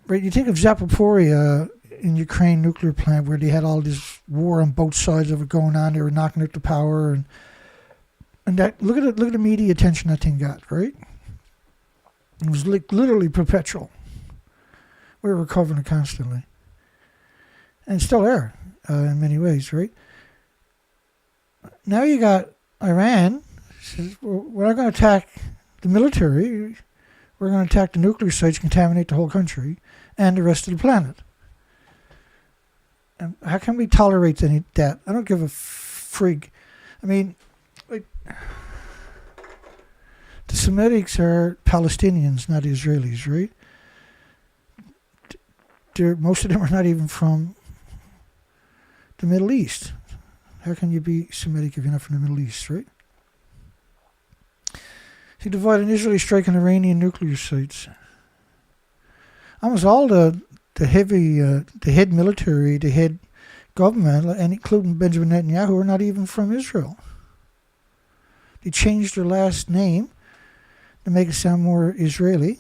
you think of Zaporizhzhia in Ukraine nuclear plant, where they had all this war on both sides of it going on. They were knocking out the power, and that look at the media attention that thing got, right? It was like literally perpetual. We were covering it constantly, and it's still there in many ways, right? Now you got Iran says, well, we're not going to attack the military. We're going to attack the nuclear sites, contaminate the whole country and the rest of the planet. And how can we tolerate that? I don't give a frig. I mean, like, the Semitics are Palestinians, not Israelis, right? Most of them are not even from the Middle East. How can you be Semitic if you're not from the Middle East, right? He divided an Israeli strike on Iranian nuclear sites. Almost all the head military, the head government, and including Benjamin Netanyahu, are not even from Israel. They changed their last name to make it sound more Israeli.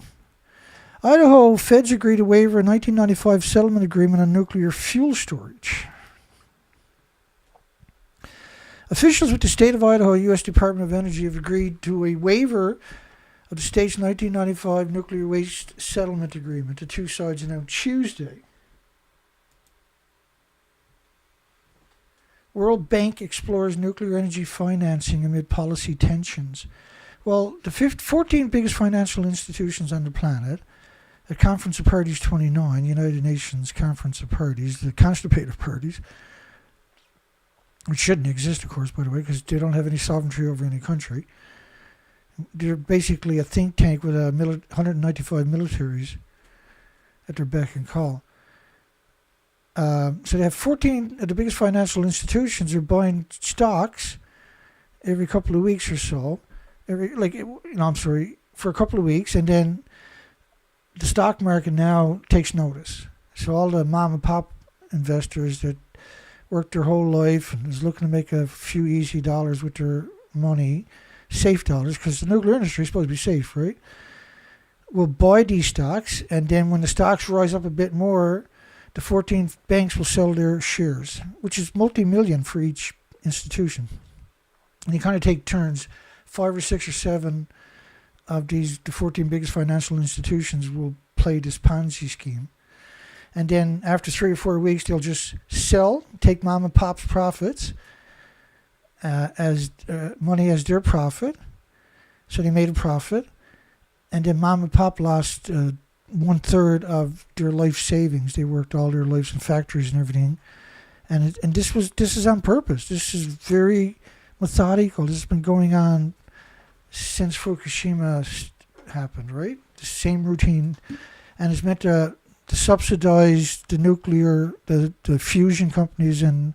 Idaho feds agreed to waiver a 1995 settlement agreement on nuclear fuel storage. Officials with the state of Idaho, U.S. Department of Energy, have agreed to a waiver of the state's 1995 nuclear waste settlement agreement. The two sides announced Tuesday. World Bank explores nuclear energy financing amid policy tensions. Well, the 14 biggest financial institutions on the planet, the Conference of Parties 29, United Nations Conference of Parties, the constipated parties, which shouldn't exist, of course, by the way, because they don't have any sovereignty over any country. They're basically a think tank with 195 militaries at their beck and call. So they have 14 of the biggest financial institutions are buying stocks every couple of weeks or so. For a couple of weeks, and then the stock market now takes notice. So all the mom and pop investors that worked their whole life and is looking to make a few easy dollars with their money, safe dollars, because the nuclear industry is supposed to be safe, right? Will buy these stocks, and then when the stocks rise up a bit more, the 14 banks will sell their shares, which is multi-million for each institution. And you kind of take turns. 5 or 6 or 7 of the 14 biggest financial institutions will play this Ponzi scheme. And then after 3 or 4 weeks, they'll just sell, take mom and pop's profits as money as their profit. So they made a profit. And then mom and pop lost 1/3 of their life savings. They worked all their lives in factories and everything. And this is on purpose. This is very methodical. This has been going on since Fukushima happened, right? The same routine. And it's meant to subsidize the nuclear, the fusion companies and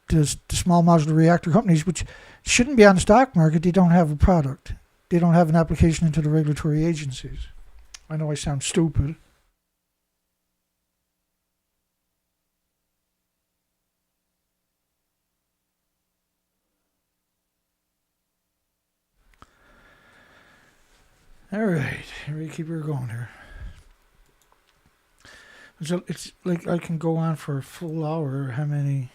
the small modular reactor companies, which shouldn't be on the stock market. They don't have a product. They don't have an application into the regulatory agencies. I know I sound stupid. All right, here we keep her going here. So it's like I can go on for a full hour. How many?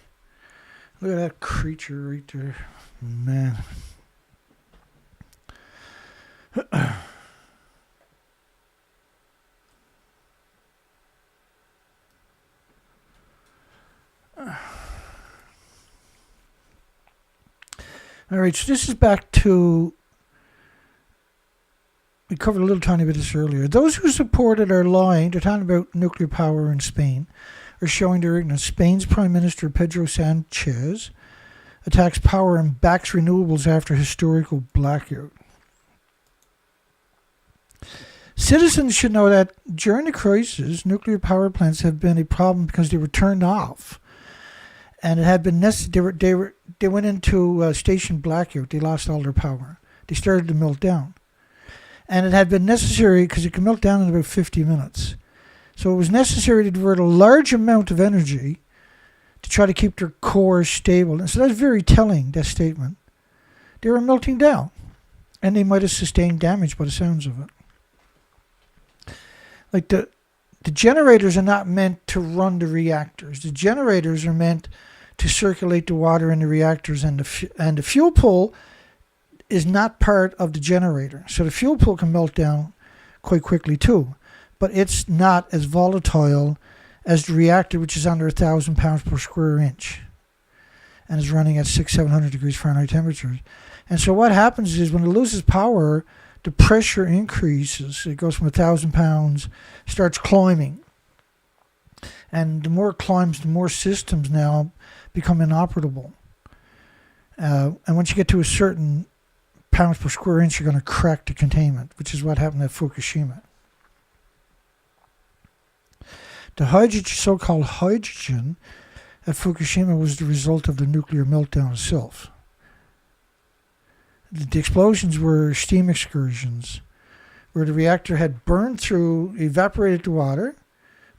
Look at that creature right there, man. All right, so this is back to, we covered a little tiny bit of this earlier. Those who supported are lying. They're talking about nuclear power in Spain, are showing their ignorance. Spain's Prime Minister Pedro Sanchez attacks power and backs renewables after historical blackout. Citizens should know that during the crisis, nuclear power plants have been a problem because they were turned off. And it had been necessary. They went into station blackout. They lost all their power. They started to melt down. And it had been necessary because it can melt down in about 50 minutes. So it was necessary to divert a large amount of energy to try to keep their core stable. And so that's very telling, that statement. They were melting down. And they might have sustained damage by the sounds of it. Like the generators are not meant to run the reactors. The generators are meant to circulate the water in the reactors, and the fuel pool is not part of the generator. So the fuel pool can melt down quite quickly too, but it's not as volatile as the reactor, which is under 1,000 pounds per square inch and is running at 600-700 degrees Fahrenheit temperatures. And so what happens is when it loses power, the pressure increases. It goes from 1,000 pounds, starts climbing. And the more it climbs, the more systems now become inoperable. And once you get to a certain pounds per square inch, you're going to crack the containment, which is what happened at Fukushima. The hydrogen, so-called hydrogen at Fukushima was the result of the nuclear meltdown itself. The explosions were steam excursions, where the reactor had burned through, evaporated the water,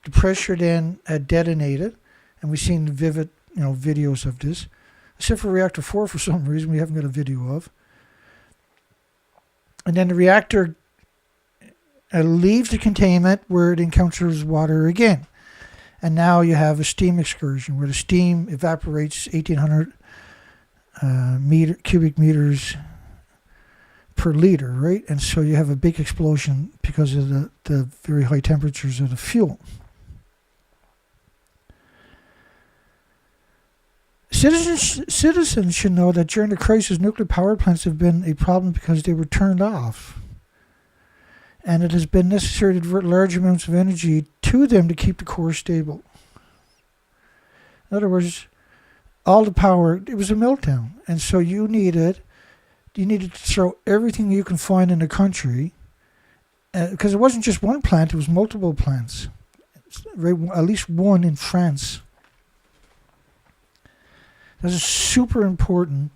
the pressure then had detonated, and we've seen vivid, videos of this. Except for reactor 4, for some reason, we haven't got a video of. And then the reactor leaves the containment where it encounters water again. And now you have a steam excursion where the steam evaporates 1,800 cubic meters per liter, right? And so you have a big explosion because of the very high temperatures of the fuel. Citizens should know that during the crisis, nuclear power plants have been a problem because they were turned off. And it has been necessary to divert large amounts of energy to them to keep the core stable. In other words, all the power, it was a meltdown. And so you needed to throw everything you can find in the country, because it wasn't just one plant, it was multiple plants. At least one in France. That's a super important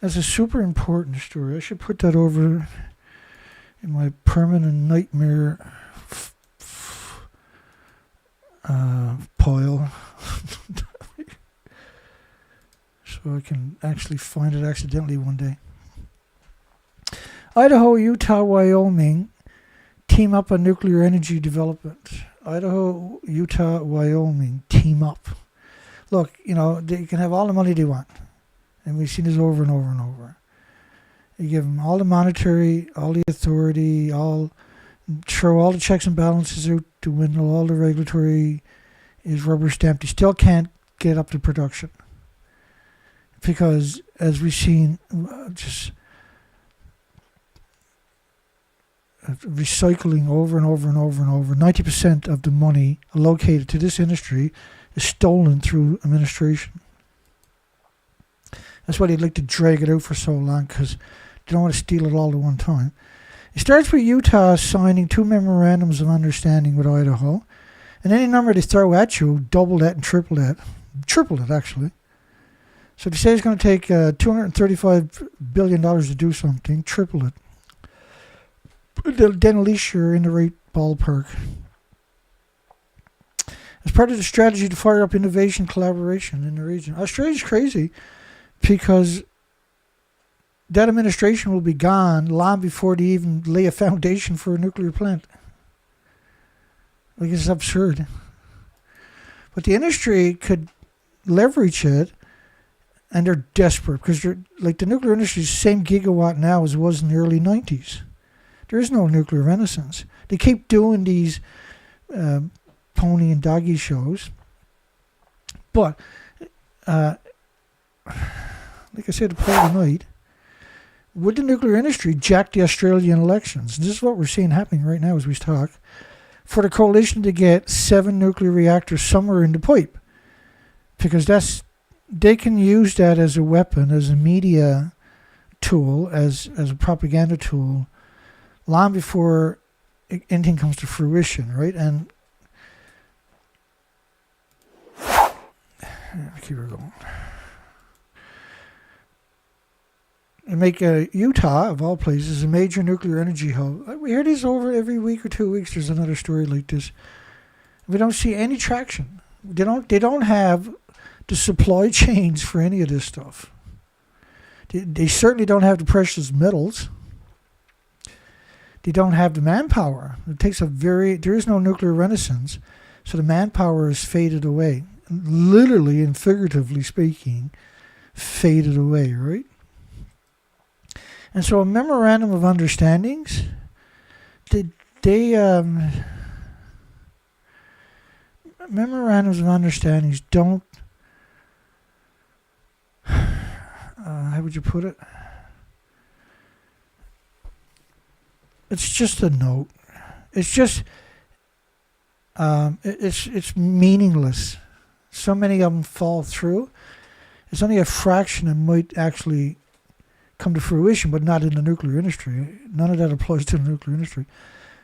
story. I should put that over in my permanent nightmare pile. So I can actually find it accidentally one day. Idaho, Utah, Wyoming team up on nuclear energy development. Idaho, Utah, Wyoming team up. Look, they can have all the money they want. And we've seen this over and over and over. You give them all the monetary, all the authority, throw all the checks and balances out the window, all the regulatory is rubber stamped. You still can't get up to production. Because, as we've seen, just recycling over and over and over and over, 90% of the money allocated to this industry is stolen through administration. That's why they'd like to drag it out for so long, because they don't want to steal it all at one time. It starts with Utah signing 2 memorandums of understanding with Idaho, and any number they throw at you, double that and triple that. Triple it, actually. So they say it's going to take $235 billion to do something, triple it. Then at least you're in the right ballpark. As part of the strategy to fire up innovation collaboration in the region. Australia's crazy because that administration will be gone long before they even lay a foundation for a nuclear plant. Like, it's absurd. But the industry could leverage it, and they're desperate because the nuclear industry is the same gigawatt now as it was in the early 90s. There is no nuclear renaissance. They keep doing these pony and doggy shows. But, like I said, the poll tonight, would the nuclear industry jack the Australian elections? This is what we're seeing happening right now as we talk. For the coalition to get 7 nuclear reactors somewhere in the pipe. Because they can use that as a weapon, as a media tool, as a propaganda tool, long before anything comes to fruition, right? And keep her going. And make Utah, of all places, a major nuclear energy hub. We hear this over every week or 2 weeks. There's another story like this. We don't see any traction. They don't have the supply chains for any of this stuff. They certainly don't have the precious metals. They don't have the manpower. There is no nuclear renaissance, so the manpower is faded away. Literally and figuratively speaking, faded away, right? And so a memorandum of understandings, memorandums of understandings don't, how would you put it? It's just a note. It's just, it's meaningless. So many of them fall through. It's only a fraction that might actually come to fruition, but not in the nuclear industry. None of that applies to the nuclear industry.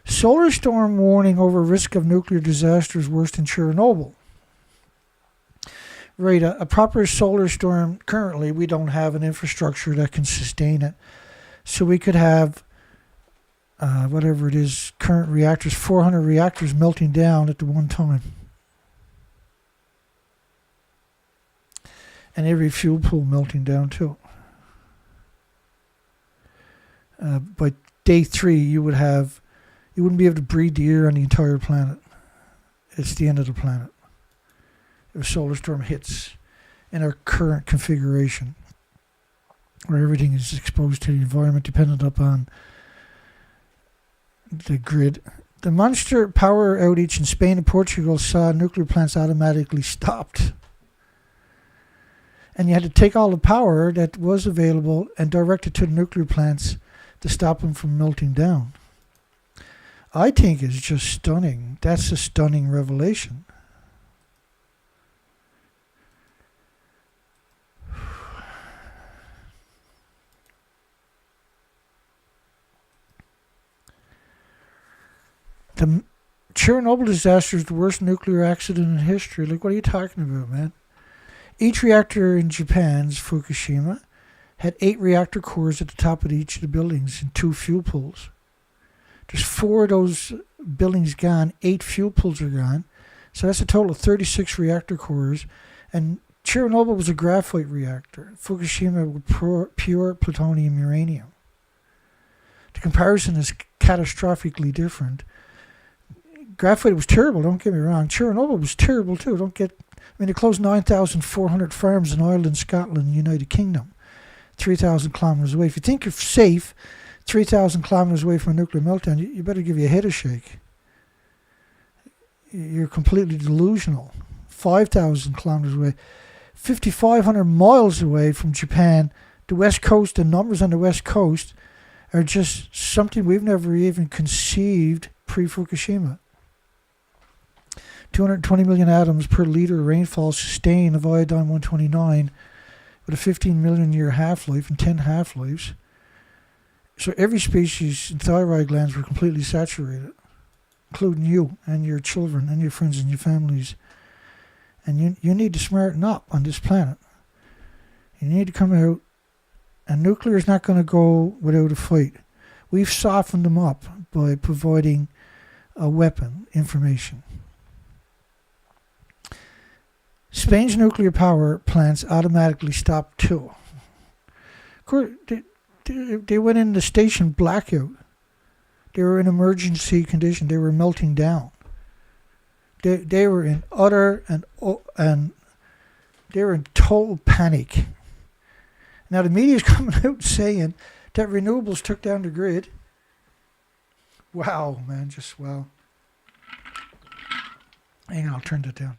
Solar storm warning over risk of nuclear disasters worse than Chernobyl. Right, a proper solar storm, currently we don't have an infrastructure that can sustain it. So we could have, whatever it is, current reactors, 400 reactors melting down at the one time. And every fuel pool melting down too. By day 3, you wouldn't be able to breathe the air on the entire planet. It's the end of the planet. If a solar storm hits in our current configuration, where everything is exposed to the environment, dependent upon the grid. The monster power outage in Spain and Portugal saw nuclear plants automatically stopped. And you had to take all the power that was available and direct it to the nuclear plants to stop them from melting down. I think it's just stunning. That's a stunning revelation. The Chernobyl disaster is the worst nuclear accident in history. Like, what are you talking about, man? Each reactor in Japan's Fukushima had 8 reactor cores at the top of each of the buildings and 2 fuel pools. There's 4 of those buildings gone, 8 fuel pools are gone. So that's a total of 36 reactor cores. And Chernobyl was a graphite reactor. Fukushima was pure plutonium uranium. The comparison is catastrophically different. Graphite was terrible, don't get me wrong. Chernobyl was terrible too. They closed 9,400 farms in Ireland, Scotland, and United Kingdom, 3,000 kilometers away. If you think you're safe 3,000 kilometers away from a nuclear meltdown, you better give your head a shake. You're completely delusional. 5,000 kilometers away, 5,500 miles away from Japan, the West Coast, the numbers on the West Coast are just something we've never even conceived pre-Fukushima. 220 million atoms per liter rainfall sustained of iodine-129 with a 15 million year half-life and 10 half-lives. So every species in thyroid glands were completely saturated, including you and your children and your friends and your families. And you need to smarten up on this planet. You need to come out, and nuclear is not going to go without a fight. We've softened them up by providing a weapon, information. Spain's nuclear power plants automatically stopped too. Of course, they went in the station blackout. They were in emergency condition. They were melting down. They were in utter and they were in total panic. Now the media is coming out saying that renewables took down the grid. Wow, man, just wow. Hang on, I'll turn that down.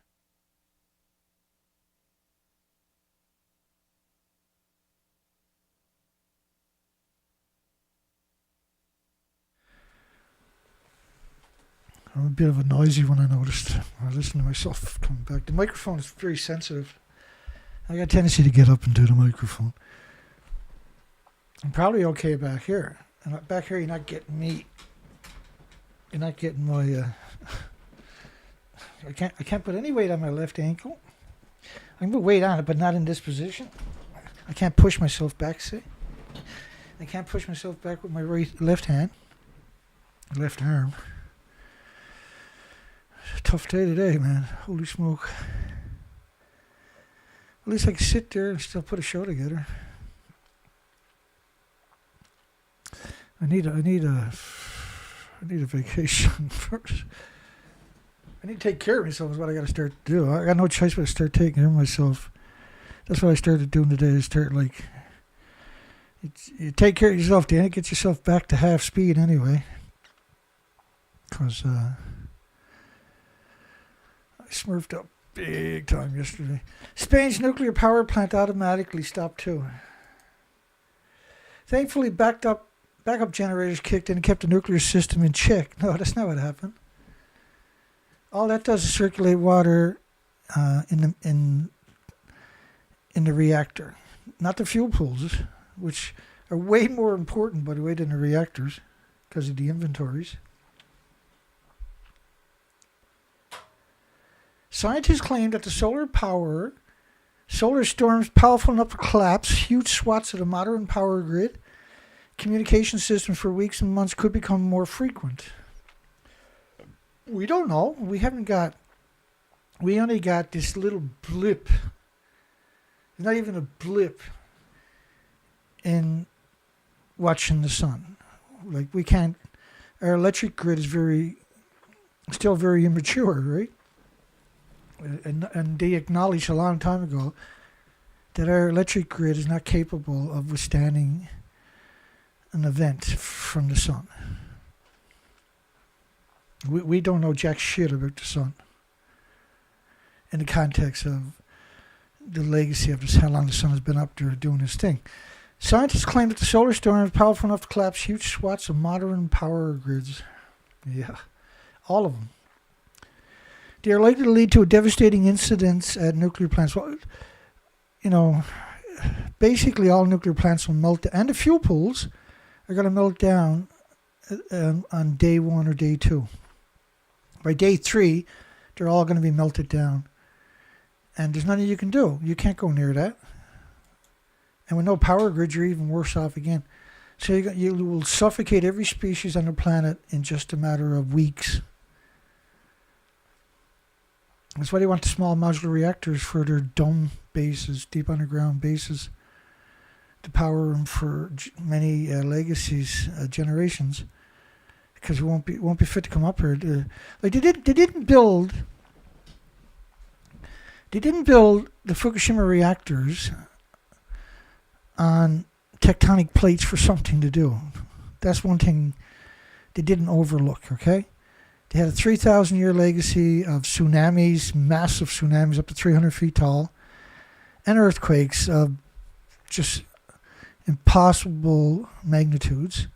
I'm a bit of a noisy one, I noticed. I listened to myself coming back. The microphone is very sensitive. I got a tendency to get up and do the microphone. I'm probably okay back here. And back here, you're not getting me. You're not getting my. I can't put any weight on my left ankle. I can put weight on it, but not in this position. I can't push myself back. See, I can't push myself back with my left hand, left arm. Tough day today, man. Holy smoke. At least I can sit there and still put a show together. I need a vacation first. I need to take care of myself is what I got to start to do. I got no choice but to start taking care of myself. That's what I started doing today. Is start you take care of yourself, Dan. Get yourself back to half speed anyway. Because I smurfed up big time yesterday. Spain's nuclear power plant automatically stopped too. Thankfully, backup generators kicked in and kept the nuclear system in check. No, that's not what happened. All that does is circulate water in the reactor, not the fuel pools, which are way more important, by the way, than the reactors because of the inventories. Scientists claim that the solar storms powerful enough to collapse huge swaths of the modern power grid. Communication systems for weeks and months could become more frequent. We don't know. We only got this little blip. It's not even a blip in watching the sun. Like our electric grid is still very immature, right? And they acknowledged a long time ago that our electric grid is not capable of withstanding an event from the sun. We don't know jack shit about the sun in the context of the legacy of this, how long the sun has been up there doing this thing. Scientists claim that the solar storm is powerful enough to collapse huge swaths of modern power grids. Yeah, all of them. They are likely to lead to devastating incidents at nuclear plants. Well, basically all nuclear plants will melt, and the fuel pools are going to melt down on day 1 or day 2. By day 3, they're all going to be melted down. And there's nothing you can do. You can't go near that. And with no power grid, you're even worse off again. So you will suffocate every species on the planet in just a matter of weeks. That's why they want the small modular reactors for their dome bases, deep underground bases, to power them for many legacies, generations, because it won't be fit to come up here. Like they didn't build the Fukushima reactors on tectonic plates for something to do. That's one thing they didn't overlook, okay? They had a 3,000-year legacy of tsunamis, massive tsunamis up to 300 feet tall, and earthquakes of just impossible magnitudes.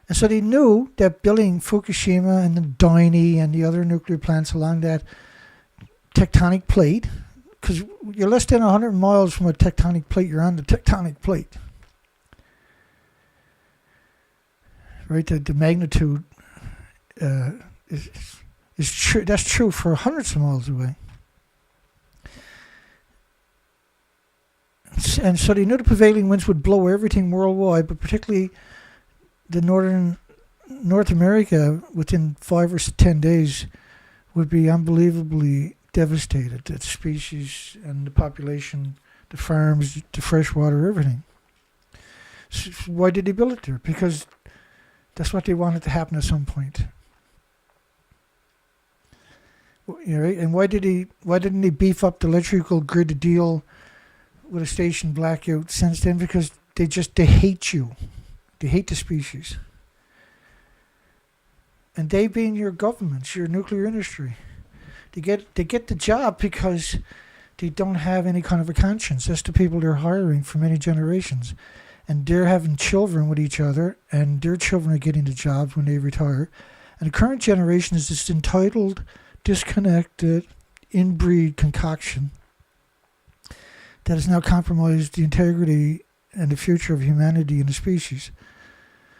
And so they knew that building Fukushima and the Daini and the other nuclear plants along that tectonic plate, because you're less than 100 miles from a tectonic plate, you're on the tectonic plate. Right, the magnitude is true. That's true for hundreds of miles away. And so they knew the prevailing winds would blow everything worldwide, but particularly the North America within 5 or 10 days would be unbelievably devastated. The species and the population, the farms, the fresh water, everything. So why did they build it there? Because that's what they wanted to happen at some point. Right? And why didn't he beef up the electrical grid to deal with a station blackout since then? Because they hate you. They hate the species. And they being your governments, your nuclear industry. They get the job because they don't have any kind of a conscience. That's the people they're hiring for many generations. And they're having children with each other, and their children are getting the jobs when they retire. And the current generation is this entitled, disconnected, inbreed concoction that has now compromised the integrity and the future of humanity and the species.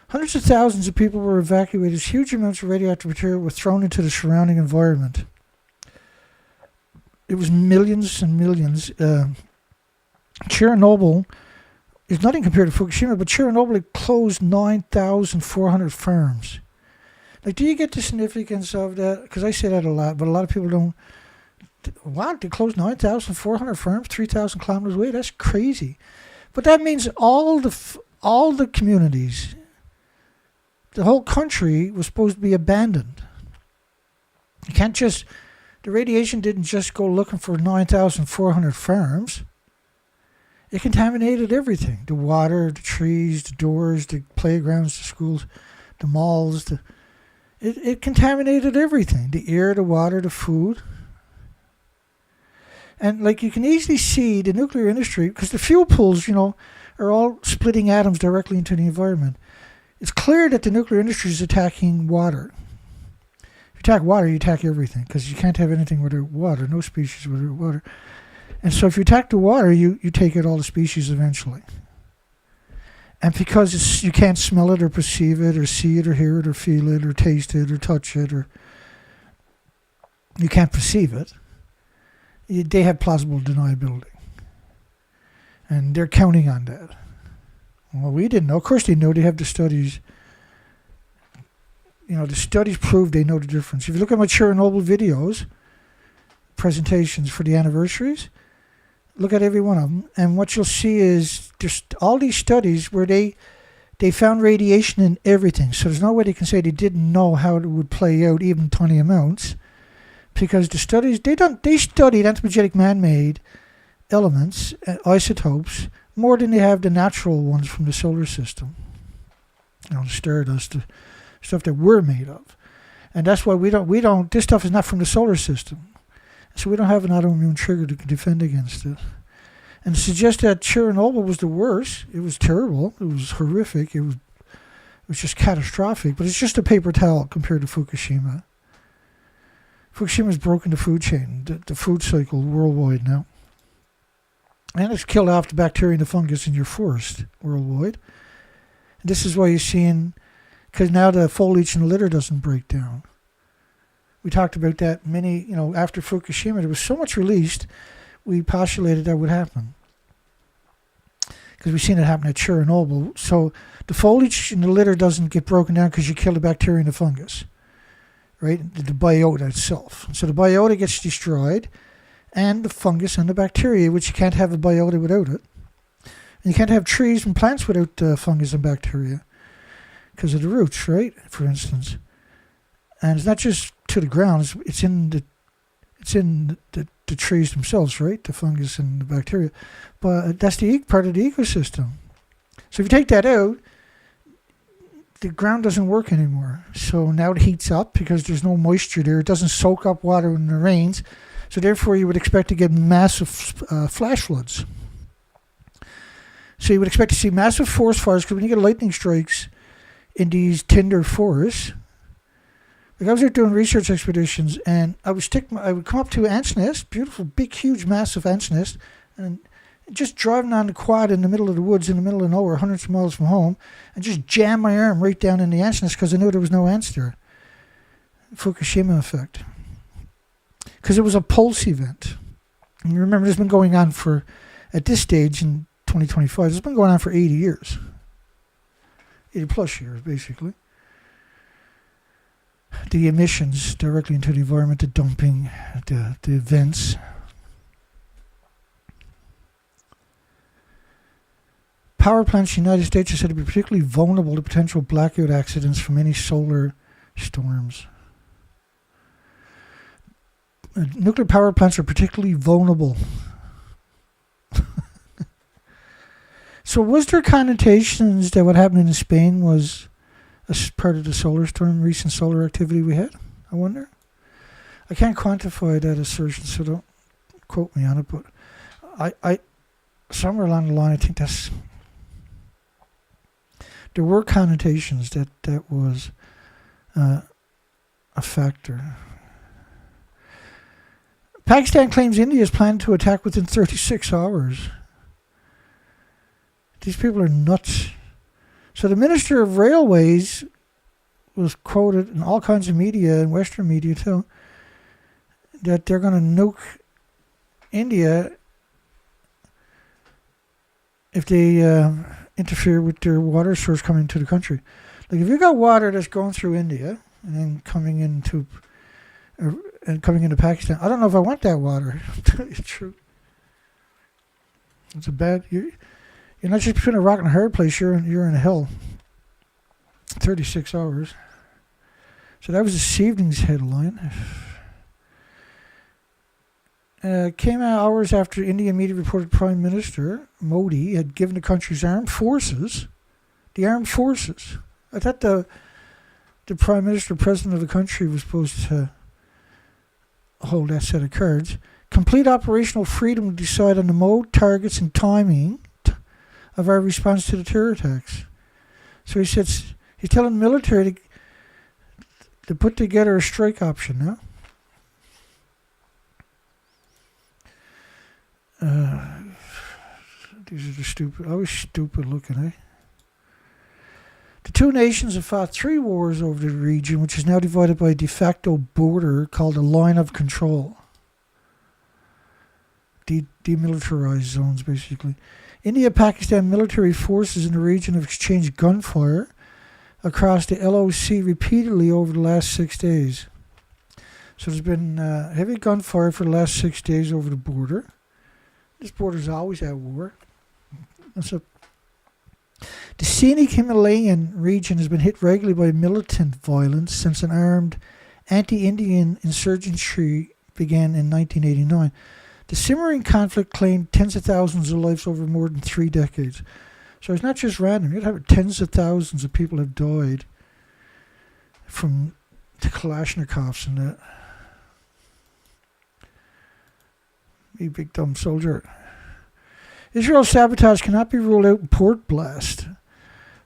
Hundreds of thousands of people were evacuated. Huge amounts of radioactive material were thrown into the surrounding environment. It was millions and millions. Chernobyl is nothing compared to Fukushima, but Chernobyl had closed 9,400 farms. Like, do you get the significance of that? Because I say that a lot, but a lot of people don't. What? They closed 9,400 farms, 3,000 kilometers away? That's crazy. But that means all the communities, the whole country was supposed to be abandoned. You can't just, the radiation didn't just go looking for 9,400 farms. It contaminated everything. The water, the trees, the doors, the playgrounds, the schools, the malls. It contaminated everything. The air, the water, the food. And like you can easily see the nuclear industry, because the fuel pools, are all splitting atoms directly into the environment. It's clear that the nuclear industry is attacking water. If you attack water, you attack everything, because you can't have anything without water, no species without water. And so if you attack the water, you take out all the species eventually. And because you can't smell it or perceive it or see it or hear it or feel it or taste it or touch it, or you can't perceive it, they have plausible deniability. And they're counting on that. Well, we didn't know. Of course they know. They have the studies. The studies prove they know the difference. If you look at my Chernobyl videos, presentations for the anniversaries, look at every one of them, and what you'll see is there's all these studies where they found radiation in everything. So there's no way they can say they didn't know how it would play out, even tiny amounts, because the studies they studied anthropogenic man-made elements, isotopes, more than they have the natural ones from the solar system. The stardust, the stuff that we're made of, and that's why we don't. This stuff is not from the solar system. So we don't have an autoimmune trigger to defend against it. And to suggest that Chernobyl was the worst, it was terrible, it was horrific, it was just catastrophic, but it's just a paper towel compared to Fukushima. Fukushima's broken the food chain, the food cycle worldwide now. And it's killed off the bacteria and the fungus in your forest worldwide. And this is why you're seeing, because now the foliage in the litter doesn't break down. We talked about that after Fukushima, there was so much released, we postulated that would happen. Because we've seen it happen at Chernobyl. So the foliage in the litter doesn't get broken down because you kill the bacteria and the fungus. right? The biota itself. So the biota gets destroyed, and the fungus and the bacteria, which you can't have a biota without it. And you can't have trees and plants without fungus and bacteria because of the roots, right? For instance. And it's not just to the ground, it's in the trees themselves, right? The fungus and the bacteria. But that's the part of the ecosystem. So if you take that out, the ground doesn't work anymore. So now it heats up because there's no moisture there. It doesn't soak up water when it rains. So therefore you would expect to get massive flash floods. So you would expect to see massive forest fires because when you get lightning strikes in these tinder forests, like I was out doing research expeditions and I would come up to an ant's nest, beautiful, big, huge, massive ant's nest, and just driving on the quad in the middle of the woods in the middle of nowhere, hundreds of miles from home, and just jam my arm right down in the ant's nest because I knew there was no ants there. Fukushima effect. Because it was a pulse event. And you remember, this has been going on for, at this stage in 2025, it's been going on for 80 years. 80 plus years, basically. The emissions directly into the environment, the dumping, the events. Power plants in the United States are said to be particularly vulnerable to potential blackout accidents from any solar storms. Nuclear power plants are particularly vulnerable. So was there connotations that what happened in Spain was as part of the solar storm, recent solar activity we had? I wonder. I can't quantify that assertion, so don't quote me on it, but I somewhere along the line I think there were connotations that was a factor. Pakistan claims India is planning to attack within 36 hours. These people are nuts. So the Minister of Railways was quoted in all kinds of media, and Western media too, that they're going to nuke India if they interfere with their water source coming to the country. Like if you got water that's going through India and then coming into Pakistan, I don't know if I want that water. It's true. It's a bad. You're not just between a rock and a hard place. You're in hell. 36 hours. So that was this evening's headline. Came out hours after Indian media reported Prime Minister Modi had given the country's armed forces, I thought the Prime Minister, President of the country, was supposed to hold that set of cards. Complete operational freedom to decide on the mode, targets, and timing of our response to the terror attacks. So he says he's telling the military to put together a strike option now. These are the stupid, always stupid looking, eh? The two nations have fought 3 wars over the region, which is now divided by a de facto border called a line of control. Demilitarized zones, basically. India-Pakistan military forces in the region have exchanged gunfire across the LOC repeatedly over the last 6 days. So there's been heavy gunfire for the last 6 days over the border. This border's always at war. So the scenic Himalayan region has been hit regularly by militant violence since an armed anti-Indian insurgency began in 1989. The simmering conflict claimed tens of thousands of lives over more than 3 decades. So it's not just random. You'd have tens of thousands of people have died from the Kalashnikovs and that. You big dumb soldier. Israel's sabotage cannot be ruled out in port blast.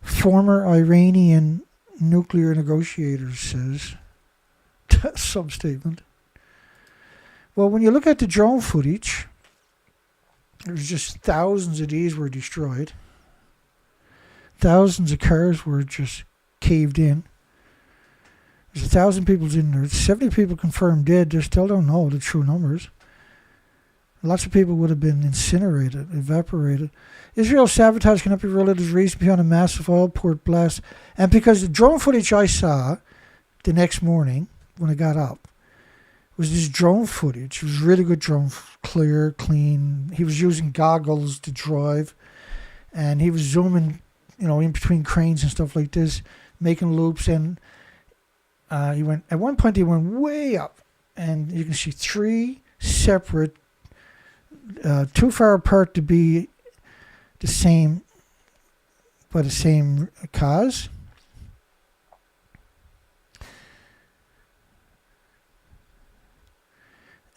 Former Iranian nuclear negotiator says. Some statement. Well, when you look at the drone footage, there's just thousands of these were destroyed. Thousands of cars were just caved in. There's 1,000 people in there. 70 people confirmed dead. They still don't know the true numbers. Lots of people would have been incinerated, evaporated. Israel's sabotage cannot be ruled out as reason beyond a massive oil port blast. And because the drone footage I saw the next morning, when I got up was this drone footage. It was really good drone, clear, clean. He was using goggles to drive, and he was zooming, in between cranes and stuff like this, making loops. And at one point he went way up, and you can see 3 separate, too far apart to be the same, by the same cause.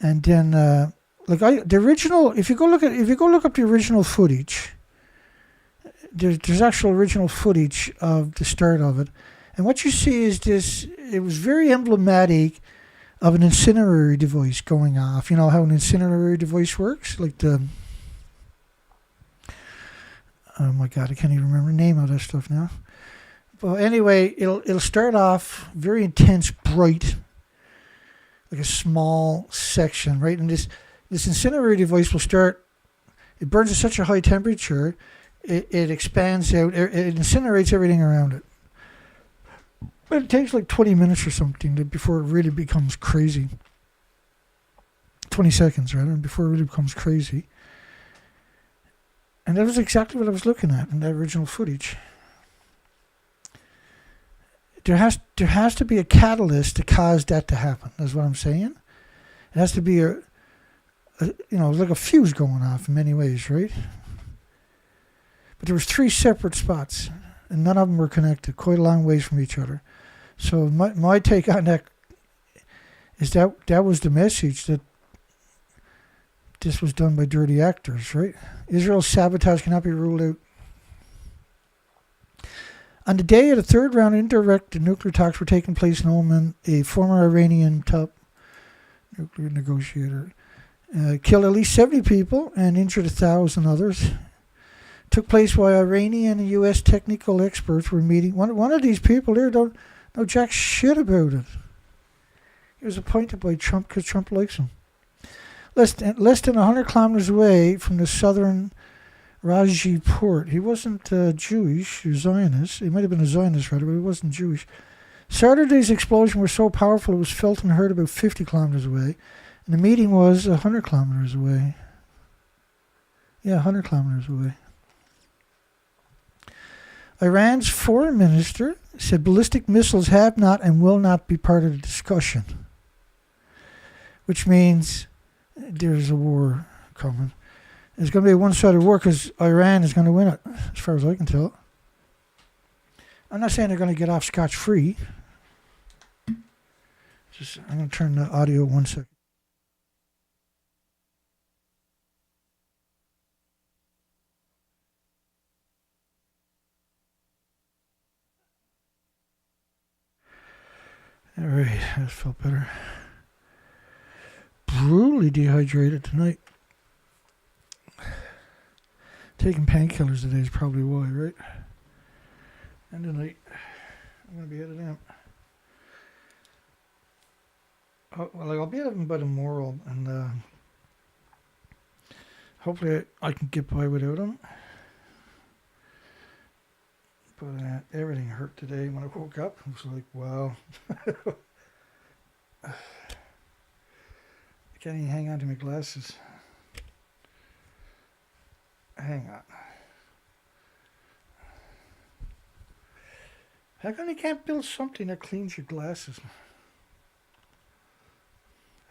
And then, the original. If you go look up the original footage, there's actual original footage of the start of it, and what you see is this. It was very emblematic of an incendiary device going off. You know how an incendiary device works, like the. Oh my God, I can't even remember the name of that stuff now. But anyway, it'll start off very intense, bright, like a small section, right? And this incendiary device will start. It burns at such a high temperature, it expands out. It incinerates everything around it. But it takes like 20 minutes or something before it really becomes crazy. 20 seconds, rather, before it really becomes crazy. And that was exactly what I was looking at in that original footage. There has to be a catalyst to cause that to happen. That's what I'm saying. It has to be like a fuse going off in many ways, right? But there was 3 separate spots, and none of them were connected, quite a long ways from each other. So my take on that is that was the message, that this was done by dirty actors, right? Israel's sabotage cannot be ruled out. On the day of the third round indirect nuclear talks were taking place in Oman, a former Iranian top nuclear negotiator killed at least 70 people and injured 1,000 others. Took place while Iranian and U.S. technical experts were meeting. One of these people there don't know jack shit about it. He was appointed by Trump because Trump likes him. Less than 100 kilometers away from the southern Raji port. He wasn't Jewish, he was Zionist. He might have been a Zionist, rather, but he wasn't Jewish. Saturday's explosion was so powerful it was felt and heard about 50 kilometers away. And the meeting was 100 kilometers away. Yeah, 100 kilometers away. Iran's foreign minister said ballistic missiles have not and will not be part of the discussion. Which means there's a war coming. It's going to be a one-sided war because Iran is going to win it, as far as I can tell. I'm not saying they're going to get off scotch-free. I'm going to turn the audio 1 second. All right, that felt better. Brutally dehydrated tonight. Taking painkillers today is probably why, right? And tonight, I'm going to be headed out. I'll be heading by tomorrow, and hopefully I can get by without them. But everything hurt today when I woke up. I was like, wow. I can't even hang on to my glasses. Hang on. How come you can't build something that cleans your glasses?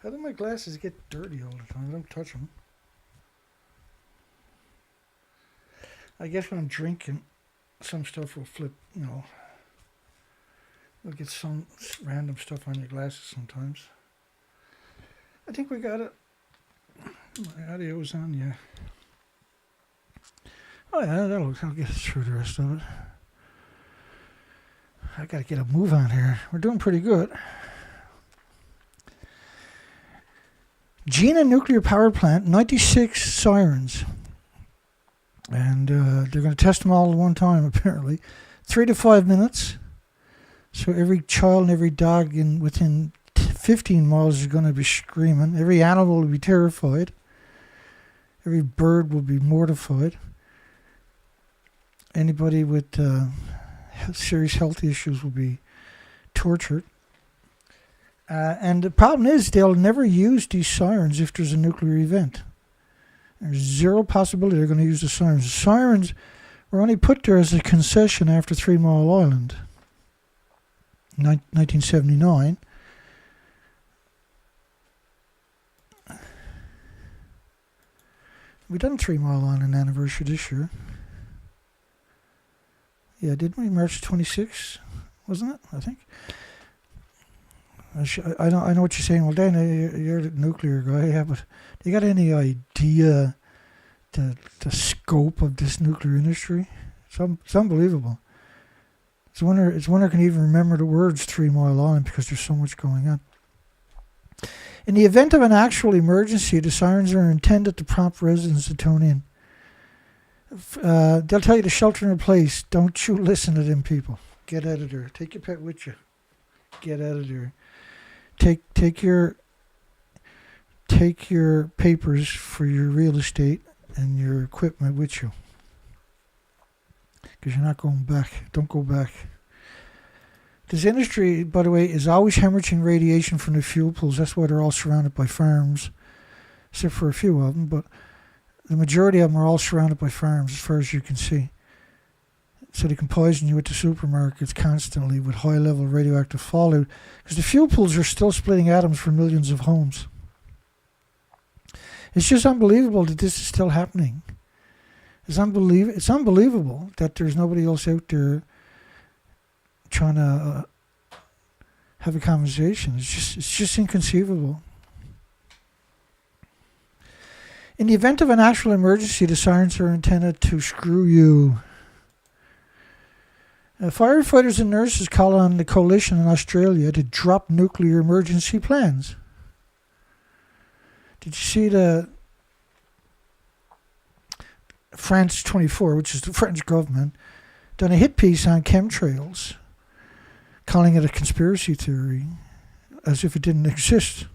How do my glasses get dirty all the time? I don't touch them. I guess when I'm drinking, some stuff will flip, you'll get some random stuff on your glasses sometimes. I think we got it. My audio's on, yeah. Oh yeah, that'll get us through the rest of it. I gotta get a move on here. We're doing pretty good. Gina nuclear power plant, 96 sirens. And they're going to test them all at one time, apparently. 3 to 5 minutes. So every child and every dog within 15 miles is going to be screaming. Every animal will be terrified. Every bird will be mortified. Anybody with serious health issues will be tortured. And the problem is they'll never use these sirens if there's a nuclear event. There's zero possibility they're going to use the sirens. The sirens were only put there as a concession after 3 Mile Island, 1979. We done 3 Mile Island anniversary this year. Yeah, didn't we? March 26th, wasn't it? I think. I know what you're saying. Well, Dan, you're the nuclear guy. Yeah, but do you got any idea the scope of this nuclear industry? It's unbelievable. It's one I can even remember the words 3 Mile Island because there's so much going on. In the event of an actual emergency, the sirens are intended to prompt residents to tune in. They'll tell you to shelter in place. Don't you listen to them people. Get out of there. Take your pet with you. Get out of there. Take your papers for your real estate and your equipment with you. Because you're not going back. Don't go back. This industry, by the way, is always hemorrhaging radiation from the fuel pools. That's why they're all surrounded by farms, except for a few of them. But the majority of them are all surrounded by farms, as far as you can see. So they can poison you at the supermarkets constantly with high-level radioactive fallout, because the fuel pools are still splitting atoms for millions of homes. It's just unbelievable that this is still happening. It's unbelievable that there's nobody else out there trying to have a conversation. It's just inconceivable. In the event of an actual emergency, the sirens are intended to screw you. Firefighters and nurses call on the coalition in Australia to drop nuclear emergency plans. Did you see the France 24, which is the French government, done a hit piece on chemtrails, calling it a conspiracy theory, as if it didn't exist,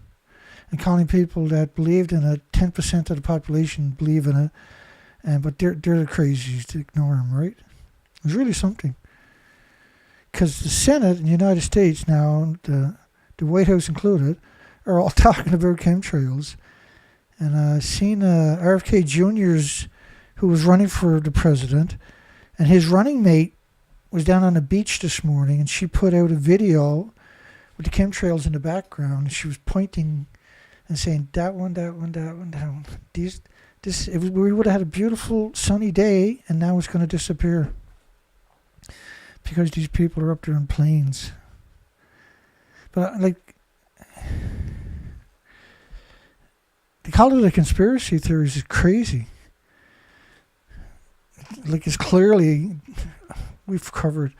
and calling people that believed in it, 10% of the population believe in it, but they're the crazies to ignore them, right? It was really something. Because the Senate in the United States now, the White House included, are all talking about chemtrails. And I've seen RFK Jr.'s, who was running for the president, and his running mate was down on the beach this morning, and she put out a video with the chemtrails in the background, and she was pointing and saying, that one. We would have had a beautiful sunny day, and now it's going to disappear. Because these people are up there in planes. But they call it a conspiracy theories is crazy. It's clearly, we've covered.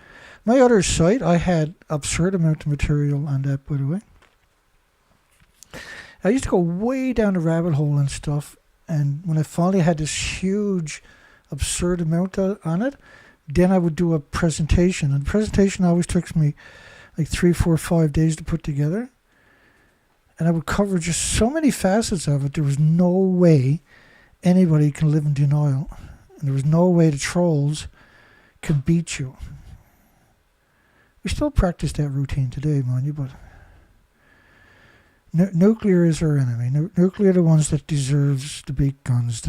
My other site, I had absurd amount of material on that, by the way. I used to go way down the rabbit hole and stuff, and when I finally had this huge, absurd amount on it, then I would do a presentation. And the presentation always took me like 3, 4, 5 days to put together. And I would cover just so many facets of it. There was no way anybody can live in denial. And there was no way the trolls could beat you. We still practice that routine today, mind you, but nuclear is our enemy. Nuclear are the ones that deserves the big guns.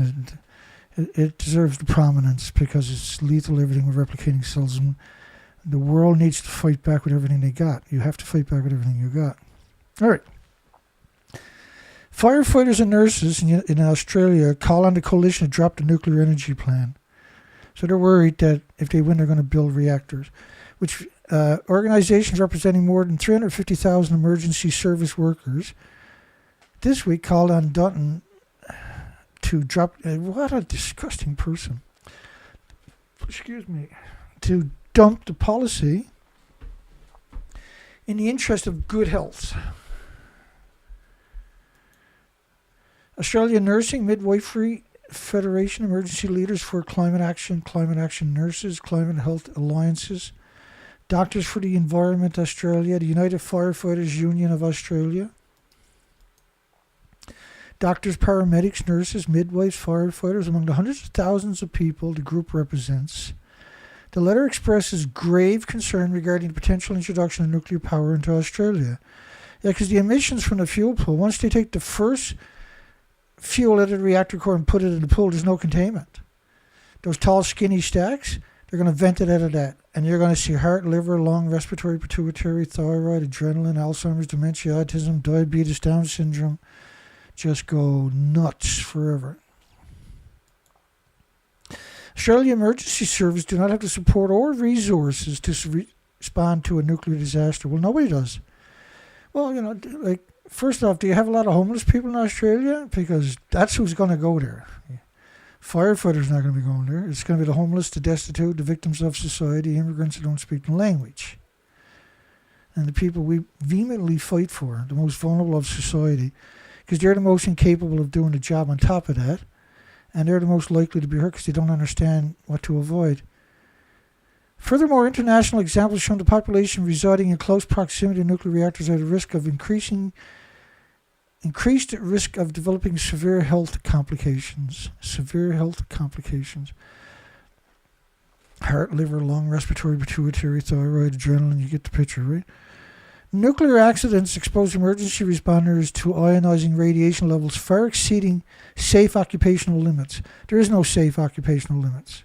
It deserves the prominence because it's lethal, everything with replicating cells. And the world needs to fight back with everything they got. You have to fight back with everything you got. All right. Firefighters and nurses in Australia call on the coalition to drop the nuclear energy plan. So they're worried that if they win, they're going to build reactors, which organizations representing more than 350,000 emergency service workers this week called on Dutton to drop, what a disgusting person, excuse me, to dump the policy in the interest of good health. Australian Nursing Midwifery Federation, emergency leaders for climate action nurses, climate health alliances, Doctors for the Environment Australia, the United Firefighters Union of Australia, doctors, paramedics, nurses, midwives, firefighters, among the hundreds of thousands of people the group represents. The letter expresses grave concern regarding the potential introduction of nuclear power into Australia. Yeah, because the emissions from the fuel pool, once they take the first fuel out of the reactor core and put it in the pool, there's no containment. Those tall, skinny stacks, they're going to vent it out of that. And you're going to see heart, liver, lung, respiratory, pituitary, thyroid, adrenaline, Alzheimer's, dementia, autism, diabetes, Down syndrome just go nuts forever. Australia Emergency Service do not have the support or resources to respond to a nuclear disaster. Well, nobody does. Well, like, first off, do you have a lot of homeless people in Australia? Because that's who's going to go there. Firefighters not going to be going there. It's going to be the homeless, the destitute, the victims of society, immigrants who don't speak the language. And the people we vehemently fight for, the most vulnerable of society, because they're the most incapable of doing the job on top of that. And they're the most likely to be hurt because they don't understand what to avoid. Furthermore, international examples show the population residing in close proximity to nuclear reactors are at risk of increased risk of developing severe health complications. Severe health complications. Heart, liver, lung, respiratory, pituitary, thyroid, adrenaline, you get the picture, right? Nuclear accidents expose emergency responders to ionizing radiation levels far exceeding safe occupational limits. There is no safe occupational limits.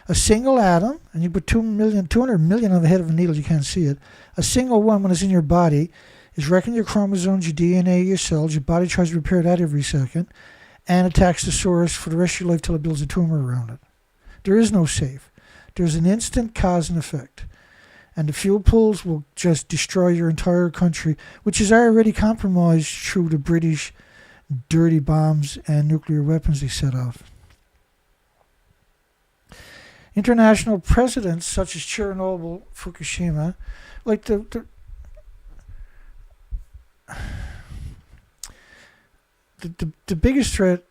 A single atom, and you put 200 million on the head of a needle, you can't see it. A single one, when it's in your body, is wrecking your chromosomes, your DNA, your cells. Your body tries to repair that every second and attacks the source for the rest of your life till it builds a tumor around it. There is no safe. There's an instant cause and effect. And the fuel pools will just destroy your entire country, which is already compromised through the British dirty bombs and nuclear weapons they set off. International precedents such as Chernobyl, Fukushima, like the biggest threat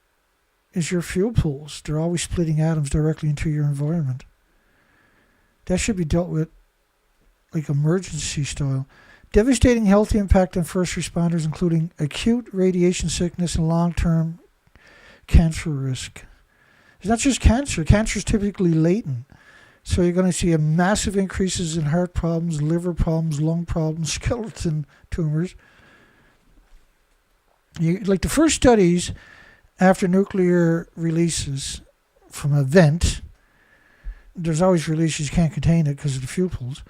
is your fuel pools. They're always splitting atoms directly into your environment. That should be dealt with like emergency style. Devastating health impact on first responders, including acute radiation sickness and long-term cancer risk. It's not just cancer. Cancer is typically latent. So you're going to see a massive increases in heart problems, liver problems, lung problems, skeleton tumors. Like the first studies after nuclear releases from a vent, there's always releases, you can't contain it because of the fuel pools.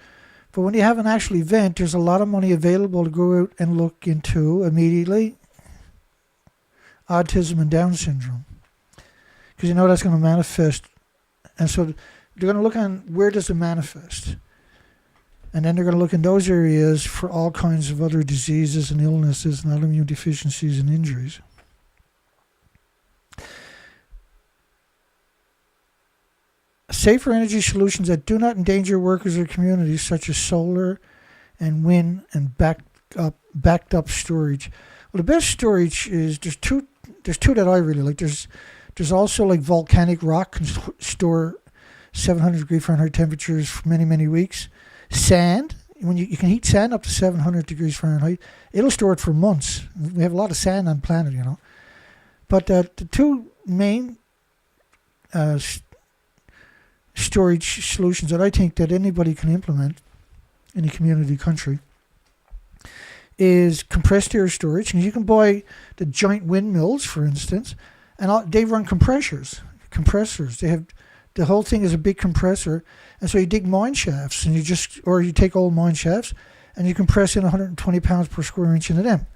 But when you have an actual event, there's a lot of money available to go out and look into immediately autism and Down syndrome. Because you know that's going to manifest. And so they're going to look on where does it manifest. And then they're going to look in those areas for all kinds of other diseases and illnesses and autoimmune deficiencies and injuries. Safer energy solutions that do not endanger workers or communities, such as solar and wind and backed up storage. Well, the best storage is there's two that I really like. There's also like volcanic rock can store 700 degree Fahrenheit temperatures for many, many weeks. Sand, when you can heat sand up to 700 degrees Fahrenheit, it'll store it for months. We have a lot of sand on the planet, you know. But the two main storage solutions that I think that anybody can implement in a community country is compressed air storage. And you can buy the giant windmills, for instance, and they run compressors. They have the whole thing is a big compressor, and so you dig mine shafts, and you take old mine shafts, and you compress in 120 pounds per square inch into them,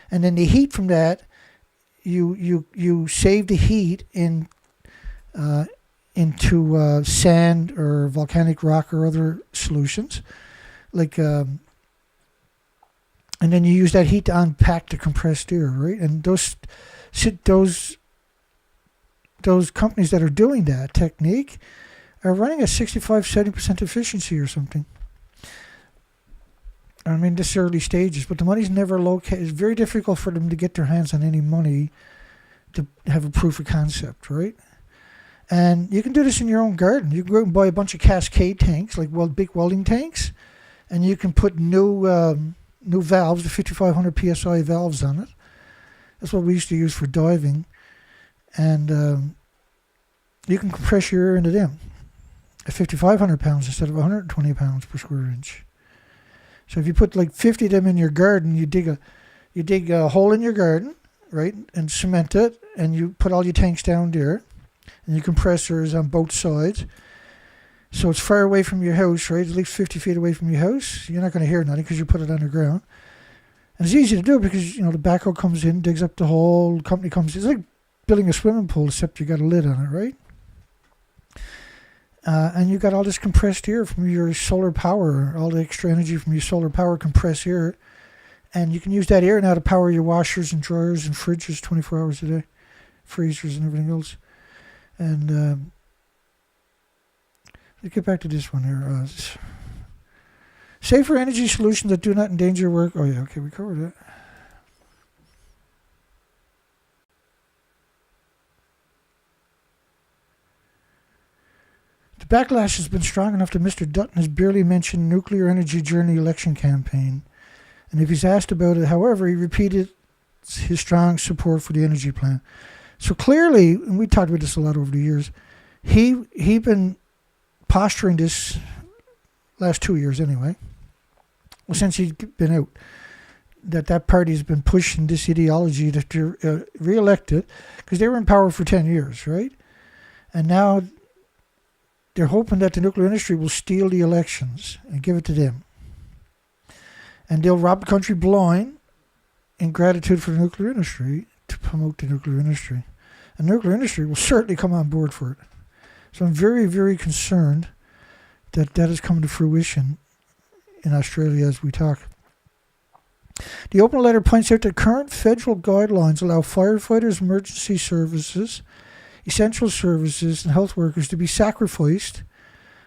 and then the heat from that, you save the heat into sand or volcanic rock or other solutions, like, and then you use that heat to unpack the compressed air, right? And those companies that are doing that technique are running at 65-70% efficiency or something. I mean, this early stages, but the money's never located. It's very difficult for them to get their hands on any money to have a proof of concept, right? And you can do this in your own garden. You can go out and buy a bunch of Cascade tanks, like big welding tanks, and you can put new valves, the 5,500 PSI valves on it. That's what we used to use for diving. And you can compress your air into them at 5,500 pounds instead of 120 pounds per square inch. So if you put like 50 of them in your garden, you dig a hole in your garden, right, and cement it, and you put all your tanks down there, and your compressors on both sides. So it's far away from your house, right? At least 50 feet away from your house. You're not going to hear nothing because you put it underground. And it's easy to do because, the backhoe comes in, digs up the hole, the company comes in. It's like building a swimming pool, except you got a lid on it, right? And you got all this compressed air from your solar power, all the extra energy from your solar power, compressed air. And you can use that air now to power your washers and dryers and fridges 24 hours a day, freezers and everything else. And let's get back to this one here. Safer energy solutions that do not endanger work. Oh, yeah, okay, we covered that. The backlash has been strong enough that Mr. Dutton has barely mentioned nuclear energy during the election campaign. And if he's asked about it, however, he repeated his strong support for the energy plan. So clearly, and we talked about this a lot over the years, he been posturing this last 2 years anyway, well, since he's been out, that party's been pushing this ideology that they're re-elected, because they were in power for 10 years, right? And now they're hoping that the nuclear industry will steal the elections and give it to them. And they'll rob the country blind in gratitude for the nuclear industry to promote the nuclear industry. And the nuclear industry will certainly come on board for it. So I'm very, very concerned that is coming to fruition in Australia as we talk. The open letter points out that current federal guidelines allow firefighters, emergency services, essential services, and health workers to be sacrificed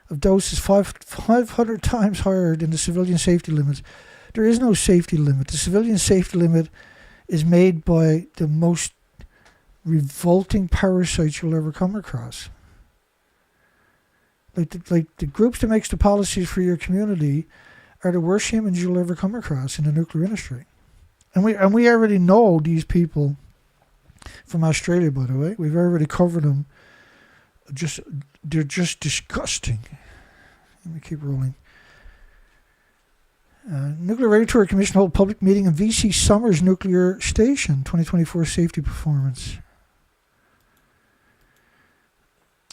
of doses 500 times higher than the civilian safety limits. There is no safety limit. The civilian safety limit is made by the most revolting parasites you'll ever come across. Like the groups that makes the policies for your community are the worst humans you'll ever come across in the nuclear industry. And we already know these people from Australia, by the way. We've already covered them. They're just disgusting. Let me keep rolling. Nuclear Regulatory Commission hold public meeting on VC Summers Nuclear Station 2024 safety performance.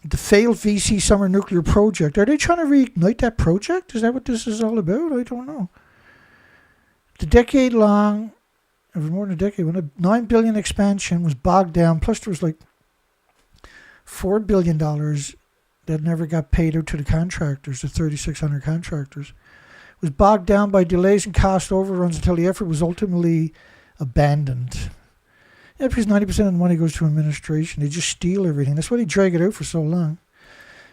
The failed VC Summer nuclear project. Are they trying to reignite that project? Is that what this is all about? I don't know. The decade-long, it was more than a decade, when a $9 billion expansion was bogged down, plus there was like $4 billion that never got paid out to the contractors, the 3,600 contractors. Was bogged down by delays and cost overruns until the effort was ultimately abandoned. Yeah, because 90% of the money goes to administration. They just steal everything. That's why they drag it out for so long.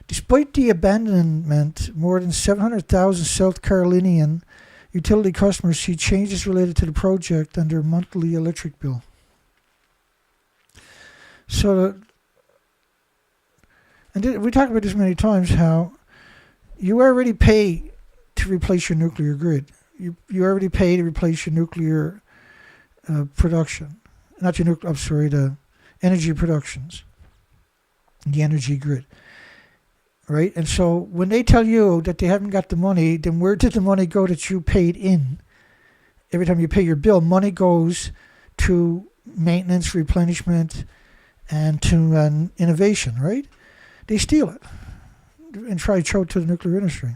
Despite the abandonment, more than 700,000 South Carolinian utility customers see changes related to the project on their monthly electric bill. So, we talked about this many times, how you already pay to replace your nuclear grid. You already pay to replace your nuclear production. Not your nuclear, I'm sorry, the energy productions. The energy grid. Right? And so when they tell you that they haven't got the money, then where did the money go that you paid in? Every time you pay your bill, money goes to maintenance, replenishment, and to innovation, right? They steal it and try to show it to the nuclear industry.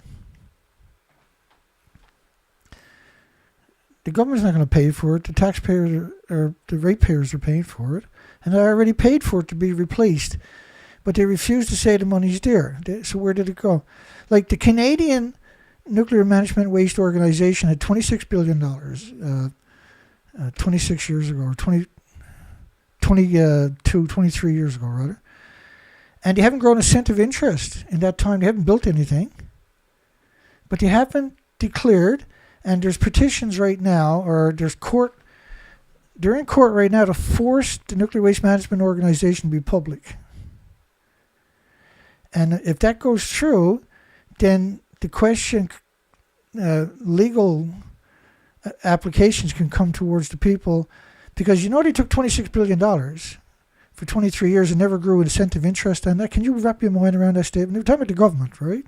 The government's not going to pay for it. The taxpayers or the ratepayers are paying for it. And they already paid for it to be replaced. But they refuse to say the money's there. So where did it go? Like the Canadian Nuclear Management Waste Organization had $26 billion 26 years ago, or 23 years ago, rather. And they haven't grown a cent of interest in that time. They haven't built anything. But they haven't declared. And there's petitions right now, or they're in court right now to force the Nuclear Waste Management Organization to be public. And if that goes through, then the question, legal applications can come towards the people, because they took $26 billion for 23 years and never grew incentive interest on that. Can you wrap your mind around that statement? We're talking about the government, right?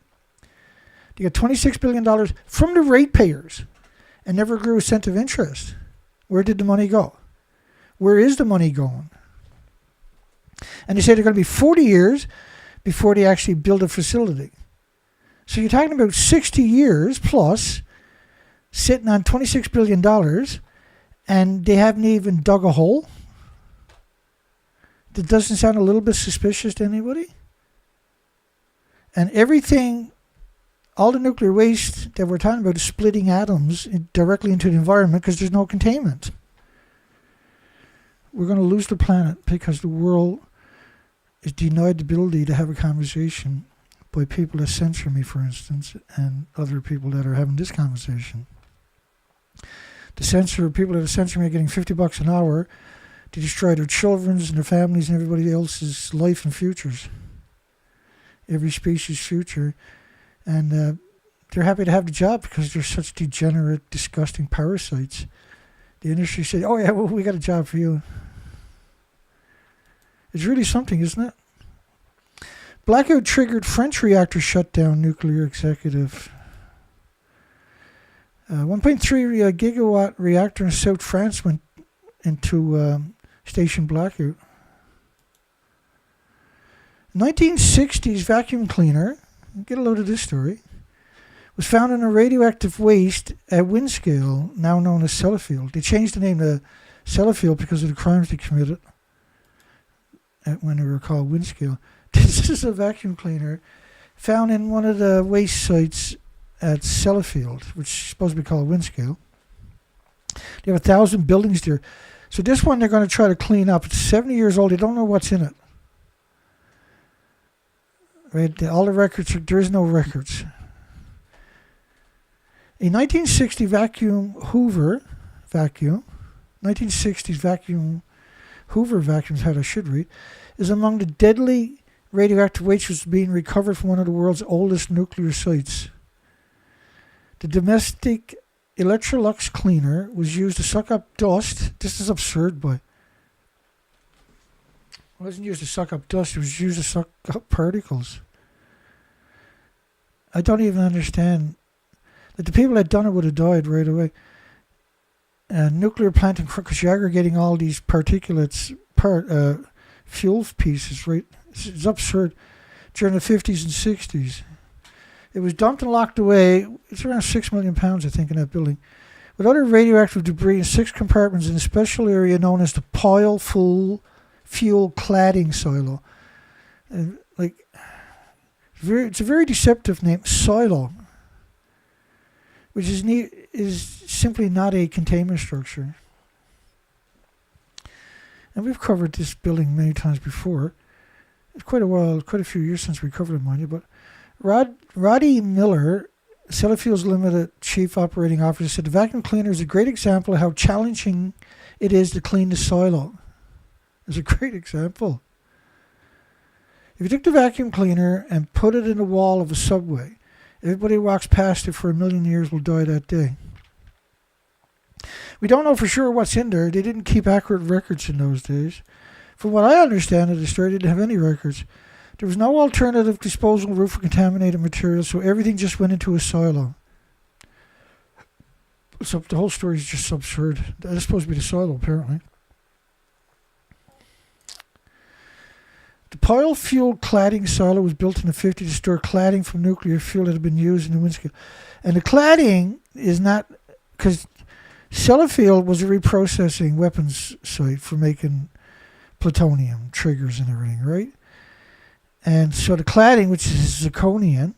They got $26 billion from the ratepayers. and never grew a cent of interest. Where did the money go? Where is the money going? And they say they're going to be 40 years before they actually build a facility. So you're talking about 60 years plus sitting on $26 billion, and they haven't even dug a hole? That doesn't sound a little bit suspicious to anybody? And everything, all the nuclear waste that we're talking about is splitting atoms directly into the environment because there's no containment. We're going to lose the planet because the world is denied the ability to have a conversation by people that censor me, for instance, and other people that are having this conversation. The people that are censoring me are getting $50 an hour to destroy their children's and their families and everybody else's life and futures. Every species' future. And they're happy to have the job because they're such degenerate, disgusting parasites. The industry said, oh yeah, well, we got a job for you. It's really something, isn't it? Blackout triggered French reactor shutdown, nuclear executive. 1.3 gigawatt reactor in South France went into station blackout. 1960s vacuum cleaner, get a load of this story, was found in a radioactive waste at Windscale, now known as Sellafield. They changed the name to Sellafield because of the crimes they committed when they were called Windscale. This is a vacuum cleaner found in one of the waste sites at Sellafield, which is supposed to be called Windscale. They have 1,000 buildings there. So this one they're going to try to clean up. It's 70 years old. They don't know what's in it. Right? All the records, there is no records. A 1960 Hoover vacuum, 1960s Hoover vacuums, how I should read, is among the deadly radioactive waste which is being recovered from one of the world's oldest nuclear sites. The domestic Electrolux cleaner was used to suck up dust. This is absurd, boy. It wasn't used to suck up dust, it was used to suck up particles. I don't even understand that the people that done it would have died right away. Nuclear plant in because you're aggregating all these particulates, fuel pieces, right? It's absurd. During the 50s and 60s. It was dumped and locked away. It's around 6 million pounds, I think, in that building. With other radioactive debris in 6 compartments in a special area known as the pile full fuel cladding silo. It's a very deceptive name, silo, which is simply not a containment structure. And we've covered this building many times before. It's quite a few years since we covered it, mind you, but Roddy Miller, Sellafield's Limited Chief Operating Officer, said the vacuum cleaner is a great example of how challenging it is to clean the silo. It's a great example. If you took the vacuum cleaner and put it in the wall of a subway, everybody who walks past it for 1,000,000 years will die that day. We don't know for sure what's in there. They didn't keep accurate records in those days. From what I understand of the story, they didn't have any records. There was no alternative disposal route for contaminated materials, so everything just went into a silo. So the whole story is just absurd. That's supposed to be the silo, apparently. The pile fuel cladding silo was built in the 50s to store cladding from nuclear fuel that had been used in the Windscale. And the cladding is not, because Sellafield was a reprocessing weapons site for making plutonium triggers and everything, right? And so the cladding, which is zirconian,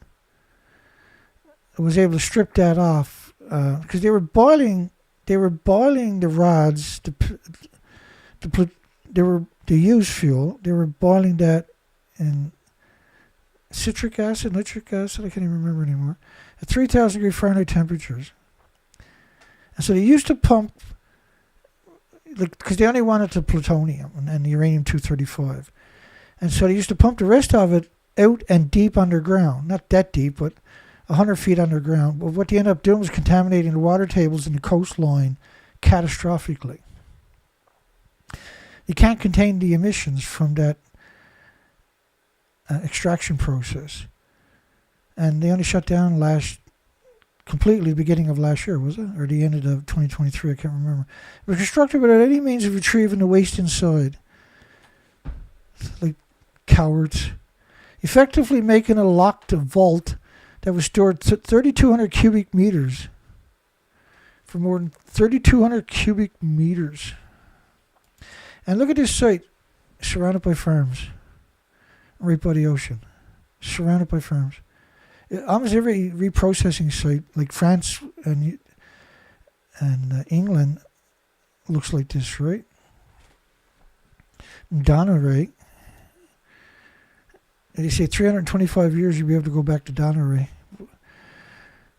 was able to strip that off because they were boiling the rods, the used fuel. They were boiling that in nitric acid, I can't even remember anymore, at 3,000 degree Fahrenheit temperatures. And so they used to pump, because they only wanted the plutonium and the uranium-235. And so they used to pump the rest of it out and deep underground. Not that deep, but 100 feet underground. But what they ended up doing was contaminating the water tables in the coastline catastrophically. You can't contain the emissions from that extraction process. And they only shut down last completely the beginning of last year, was it? Or the end of 2023, I can't remember. It was constructed without any means of retrieving the waste inside. Like cowards. Effectively making a locked vault that was stored 3,200 cubic meters. For more than 3,200 cubic meters. And look at this site, surrounded by farms, right by the ocean, surrounded by farms. Almost every reprocessing site, like France and England, looks like this, right? Donneray. And they say 325 years you'll be able to go back to Donneray.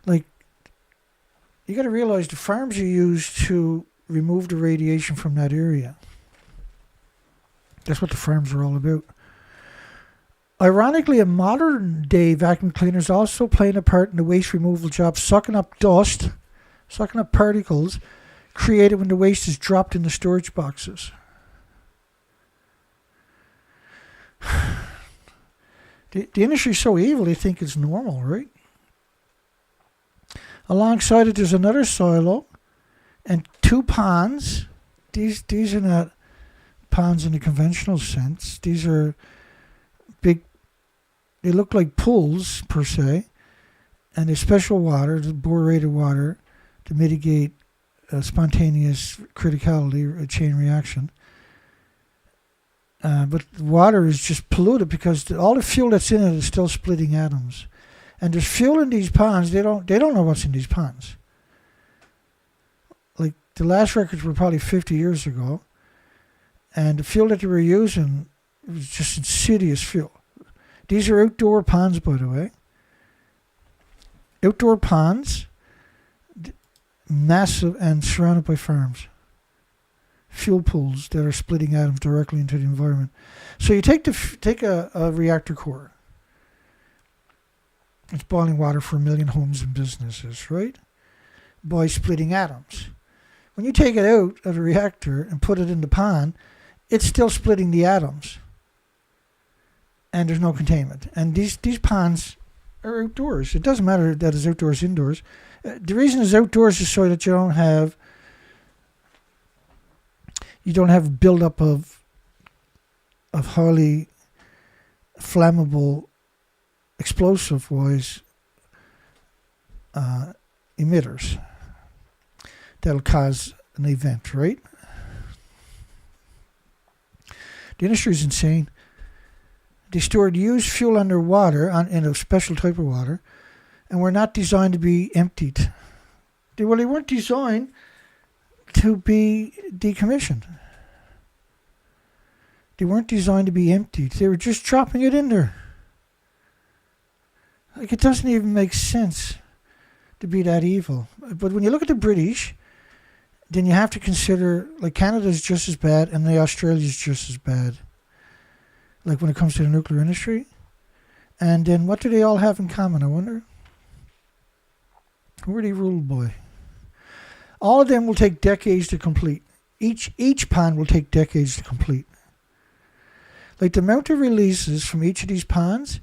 Like, you got to realize the farms are used to remove the radiation from that area. That's what the farms are all about. Ironically, a modern-day vacuum cleaners also playing a part in the waste removal job, sucking up dust, sucking up particles created when the waste is dropped in the storage boxes. The industry is so evil, they think it's normal, right? Alongside it, there's another silo and 2 ponds. These are not ponds in the conventional sense. These are big, they look like pools per se, and there's special water, the borated water, to mitigate spontaneous criticality, a chain reaction. But the water is just polluted because all the fuel that's in it is still splitting atoms. And there's fuel in these ponds. They don't know what's in these ponds. Like, the last records were probably 50 years ago. And the fuel that they were using was just insidious fuel. These are outdoor ponds, by the way. Outdoor ponds, massive and surrounded by farms. Fuel pools that are splitting atoms directly into the environment. So you take a reactor core. It's boiling water for 1 million homes and businesses, right? By splitting atoms. When you take it out of the reactor and put it in the pond, it's still splitting the atoms. And there's no containment. And these ponds are outdoors. It doesn't matter that it's outdoors, indoors. The reason it's outdoors is so that you don't have buildup of highly flammable, explosive-wise emitters that'll cause an event, right? The industry is insane. They stored used fuel underwater in a special type of water, and were not designed to be emptied. They weren't designed to be decommissioned. They weren't designed to be emptied. They were just dropping it in there. Like, it doesn't even make sense to be that evil. But when you look at the British, then you have to consider, like, Canada's just as bad and the Australia's just as bad. Like, when it comes to the nuclear industry. And then what do they all have in common, I wonder? Who are they ruled by? All of them will take decades to complete. Each pond will take decades to complete. Like, the amount of releases from each of these ponds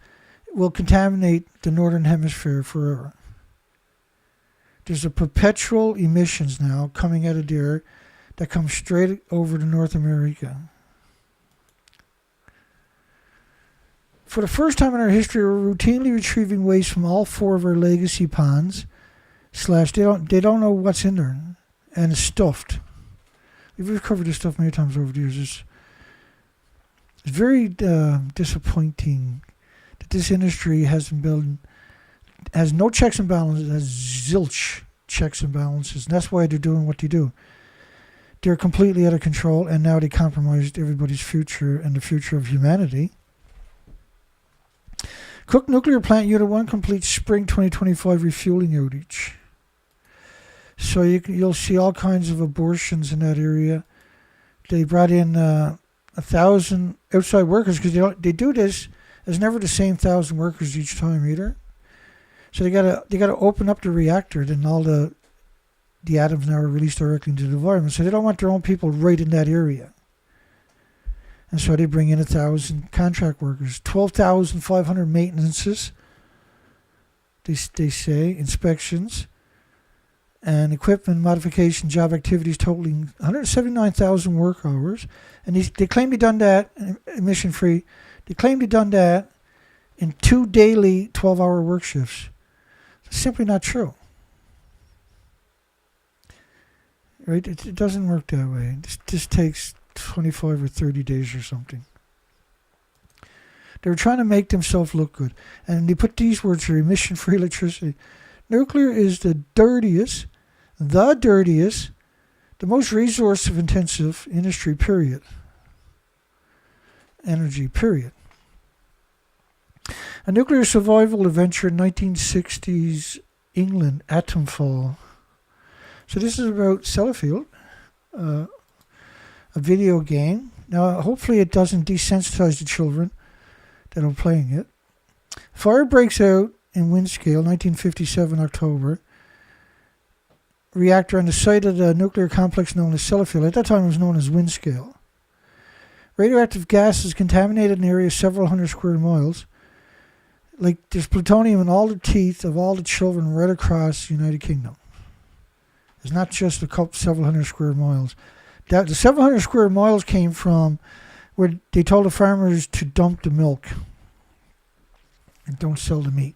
will contaminate the northern hemisphere forever. There's a perpetual emissions now coming out of there that come straight over to North America. For the first time in our history, we're routinely retrieving waste from all 4 of our legacy ponds. They don't know what's in there, and it's stuffed. We've covered this stuff many times over the years. It's very disappointing that this industry has no checks and balances, has zilch checks and balances, and that's why they're doing what they do. They're completely out of control, and now they compromised everybody's future and the future of humanity. Cook Nuclear Plant Unit 1 completes Spring 2025 refueling outage. So you'll see all kinds of abortions in that area. They brought in 1,000 outside workers because they do this as never the same 1,000 workers each time either. So they gotta open up the reactor, then all the atoms now are released directly into the environment. So they don't want their own people right in that area. And so they bring in 1,000 contract workers, 12,500 maintenances. They say inspections. and equipment modification job activities totaling 179,000 work hours. And they claim they done that emission-free. They claim they done that in 2 daily 12-hour work shifts. It's simply not true. Right? It doesn't work that way. This takes 25 or 30 days or something. They were trying to make themselves look good. And they put these words here: emission-free electricity. Nuclear is the dirtiest, the most resource-intensive industry, period. Energy, period. A nuclear survival adventure in 1960s England, Atomfall. So this is about Sellafield, a video game. Now, hopefully it doesn't desensitize the children that are playing it. Fire breaks out in Windscale, 1957 October. Reactor on the site of the nuclear complex known as Sellafield. At that time it was known as Windscale. Radioactive gas is contaminated in an area several hundred square miles. Like, there's plutonium in all the teeth of all the children right across the United Kingdom. It's not just several hundred square miles. The several hundred square miles came from where they told the farmers to dump the milk and don't sell the meat.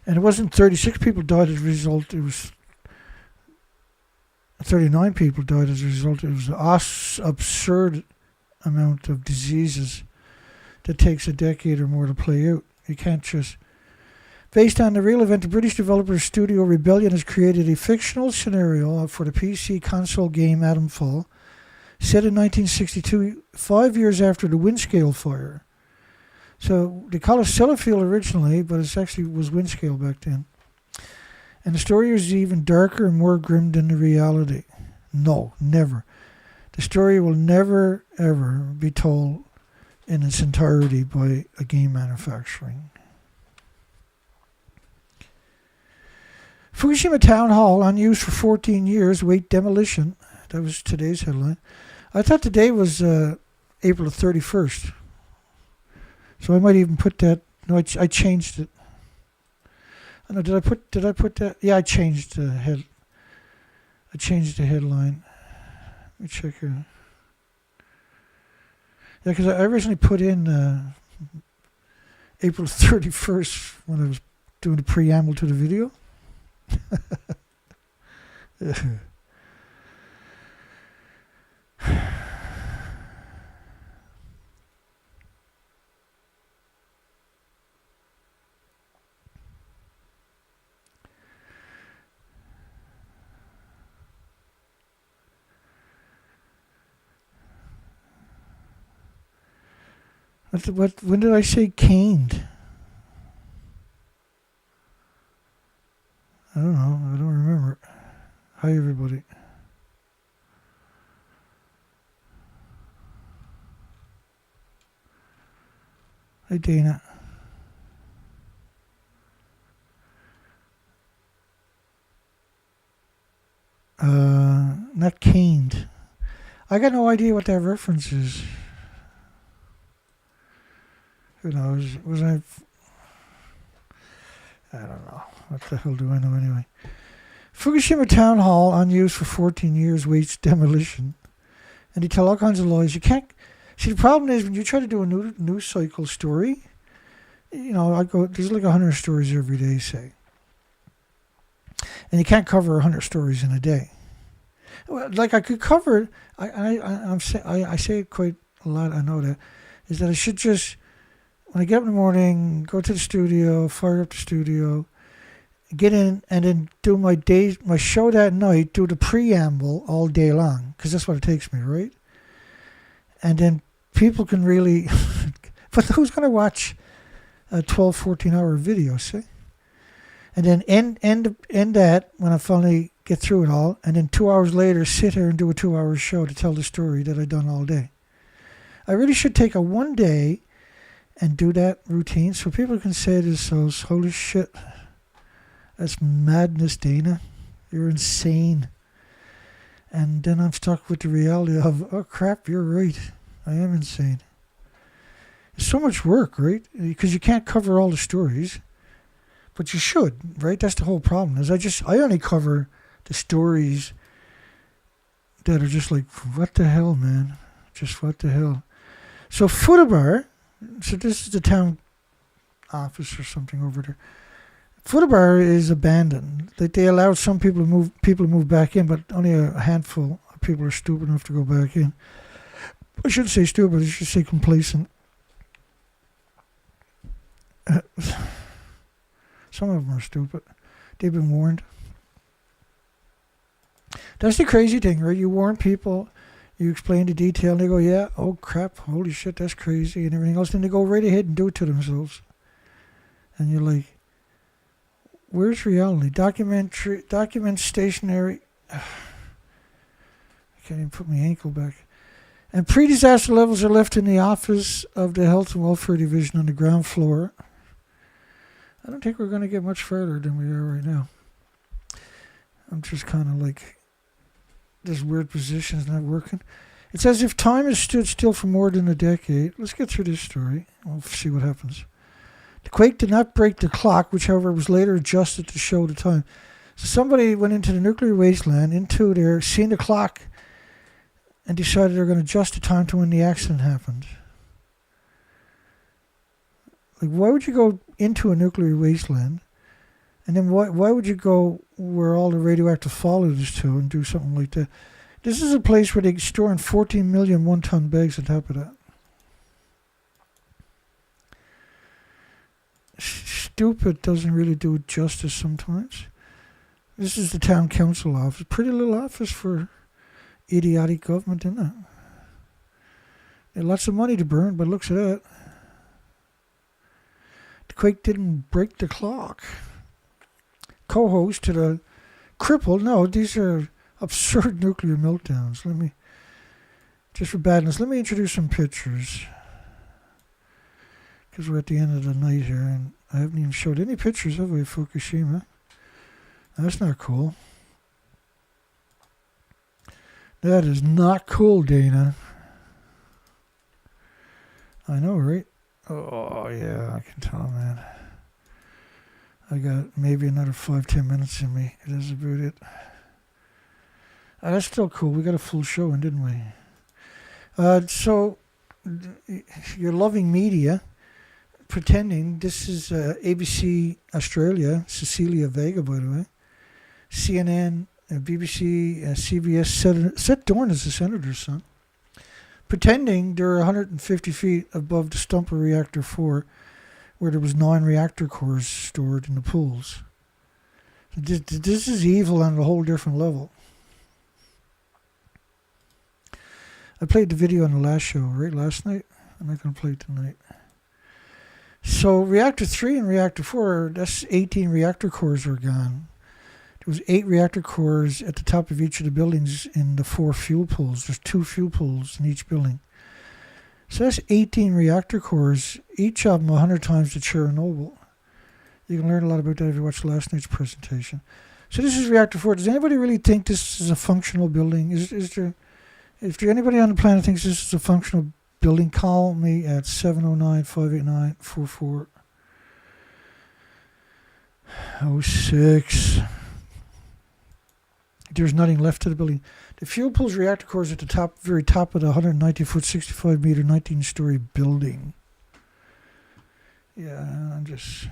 And it wasn't 36 people died as a result. It was 39 people died as a result. It was an absurd amount of diseases that takes a decade or more to play out. You can't just... Based on the real event, the British developer Studio Rebellion has created a fictional scenario for the PC console game Atomfall, set in 1962, 5 years after the Windscale fire. So they call it Sellafield originally, but it actually was Windscale back then. And the story is even darker and more grim than the reality. No, never. The story will never, ever be told in its entirety by a game manufacturing. Fukushima Town Hall, unused for 14 years, wait demolition. That was today's headline. I thought today was April 31st. So I might even put that. No, I changed it. I know. Did I put that? Yeah, I changed the head. I changed the headline. Let me check here. Yeah, because I originally put in April 31st when I was doing the preamble to the video. When did I say caned? I don't know. I don't remember. Hi, everybody. Hi, Dana. Not caned. I got no idea what that reference is. Who knows? Was I don't know. What the hell do I know anyway? Fukushima Town Hall, unused for 14 years, waits demolition. And they tell all kinds of lies. You can't... See, the problem is when you try to do a news cycle story, there's like 100 stories every day, say. And you can't cover 100 stories in a day. Well, like I could cover... I say it quite a lot, I know that, is that I should just... When I get up in the morning, go to the studio, fire up the studio, get in, and then do my show that night, do the preamble all day long, because that's what it takes me, right? And then people can really... But who's going to watch a 12, 14-hour video, see? And then end that when I finally get through it all, and then 2 hours later sit here and do a 2-hour show to tell the story that I've done all day. I really should take a one day and do that routine so people can say to themselves, holy shit, that's madness, Dana. You're insane. And then I'm stuck with the reality of, oh crap, you're right. I am insane. It's so much work, right? Because you can't cover all the stories. But you should, right? That's the whole problem. Is I only cover the stories that are just like, what the hell, man? Just what the hell? So Futaba, so this is the town office or something over there. Futaba is abandoned. They allowed some people to move back in, but only a handful of people are stupid enough to go back in. I shouldn't say stupid, I should say complacent. Some of them are stupid. They've been warned. That's the crazy thing, right? You warn people, you explain the detail, and they go, yeah, oh crap, holy shit, that's crazy, and everything else. Then they go right ahead and do it to themselves. And you're like, where's reality? Document stationary. I can't even put my ankle back. And pre-disaster levels are left in the office of the Health and Welfare Division on the ground floor. I don't think we're going to get much further than we are right now. I'm just kind of like, this weird position is not working. It's as if time has stood still for more than a decade. Let's get through this story. We'll see what happens. The quake did not break the clock, which, however, was later adjusted to show the time. So somebody went into the nuclear wasteland, into there, seen the clock, and decided they're going to adjust the time to when the accident happened. Like, why would you go into a nuclear wasteland, and then why would you go where all the radioactive fallout is to and do something like that? This is a place where they store in 14 million one-ton bags on top of that. Stupid doesn't really do it justice sometimes. This is the town council office. Pretty little office for idiotic government, isn't it? They have lots of money to burn, but looks at that. The quake didn't break the clock. Co-host to the crippled. No, these are absurd nuclear meltdowns. Just for badness, let me introduce some pictures. Because we're at the end of the night here, and I haven't even showed any pictures of Fukushima. That's not cool. That is not cool, Dana. I know, right? Oh, yeah, I can tell, man. I got maybe another 5-10 minutes in me. It is about it. That's still cool. We got a full show in, didn't we? So, you're loving media, pretending this is ABC Australia, Cecilia Vega, by the way, CNN, BBC, CBS, Seth Dorn is the senator's son, pretending they're 150 feet above the stump of reactor 4, where there was 9 reactor cores stored in the pools. This is evil on a whole different level. I played the video on the last show, right, last night. I'm not going to play it tonight. So reactor 3 and reactor 4, that's 18 reactor cores are gone. There was 8 reactor cores at the top of each of the buildings in the 4 fuel pools. There's 2 fuel pools in each building. So that's 18 reactor cores, each of them 100 times the Chernobyl. You can learn a lot about that if you watch last night's presentation. So this is reactor 4. Does anybody really think this is a functional building? Is there anybody on the planet thinks this is a functional building? Call me at 709-589-4406. There's nothing left to the building. The fuel pool's reactor core is at the very top of the 190-foot, 65-meter, 19-story building. Yeah, I'm just...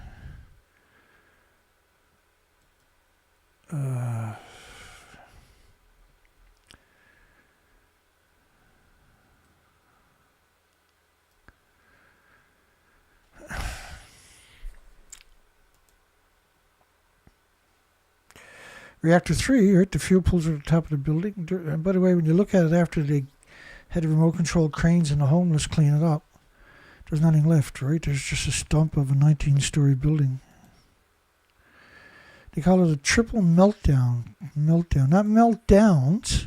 Reactor 3, right, the fuel pools are at the top of the building. And by the way, when you look at it after they had the remote control cranes and the homeless clean it up, there's nothing left, right? There's just a stump of a 19-story building. They call it a triple meltdown. Meltdown, not meltdowns,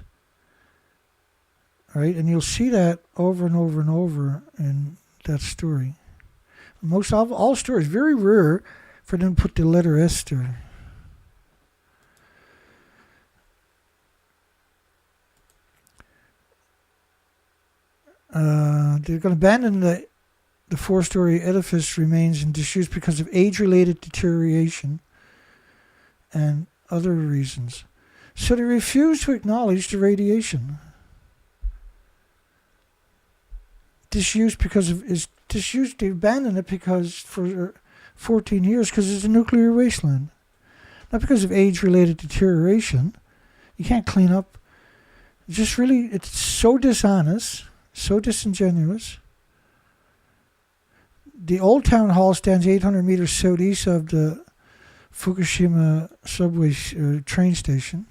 right? And you'll see that over and over and over in that story. Most of all stories, very rare for them to put the letter S there. They're going to abandon the the 4-story edifice remains in disuse because of age-related deterioration and other reasons. So they refuse to acknowledge the radiation. Disuse because of they abandoned it because for 14 years because it's a nuclear wasteland. Not because of age-related deterioration. You can't clean up. Just really, it's so dishonest, so disingenuous. The old town hall stands 800 meters southeast of the Fukushima subway train station.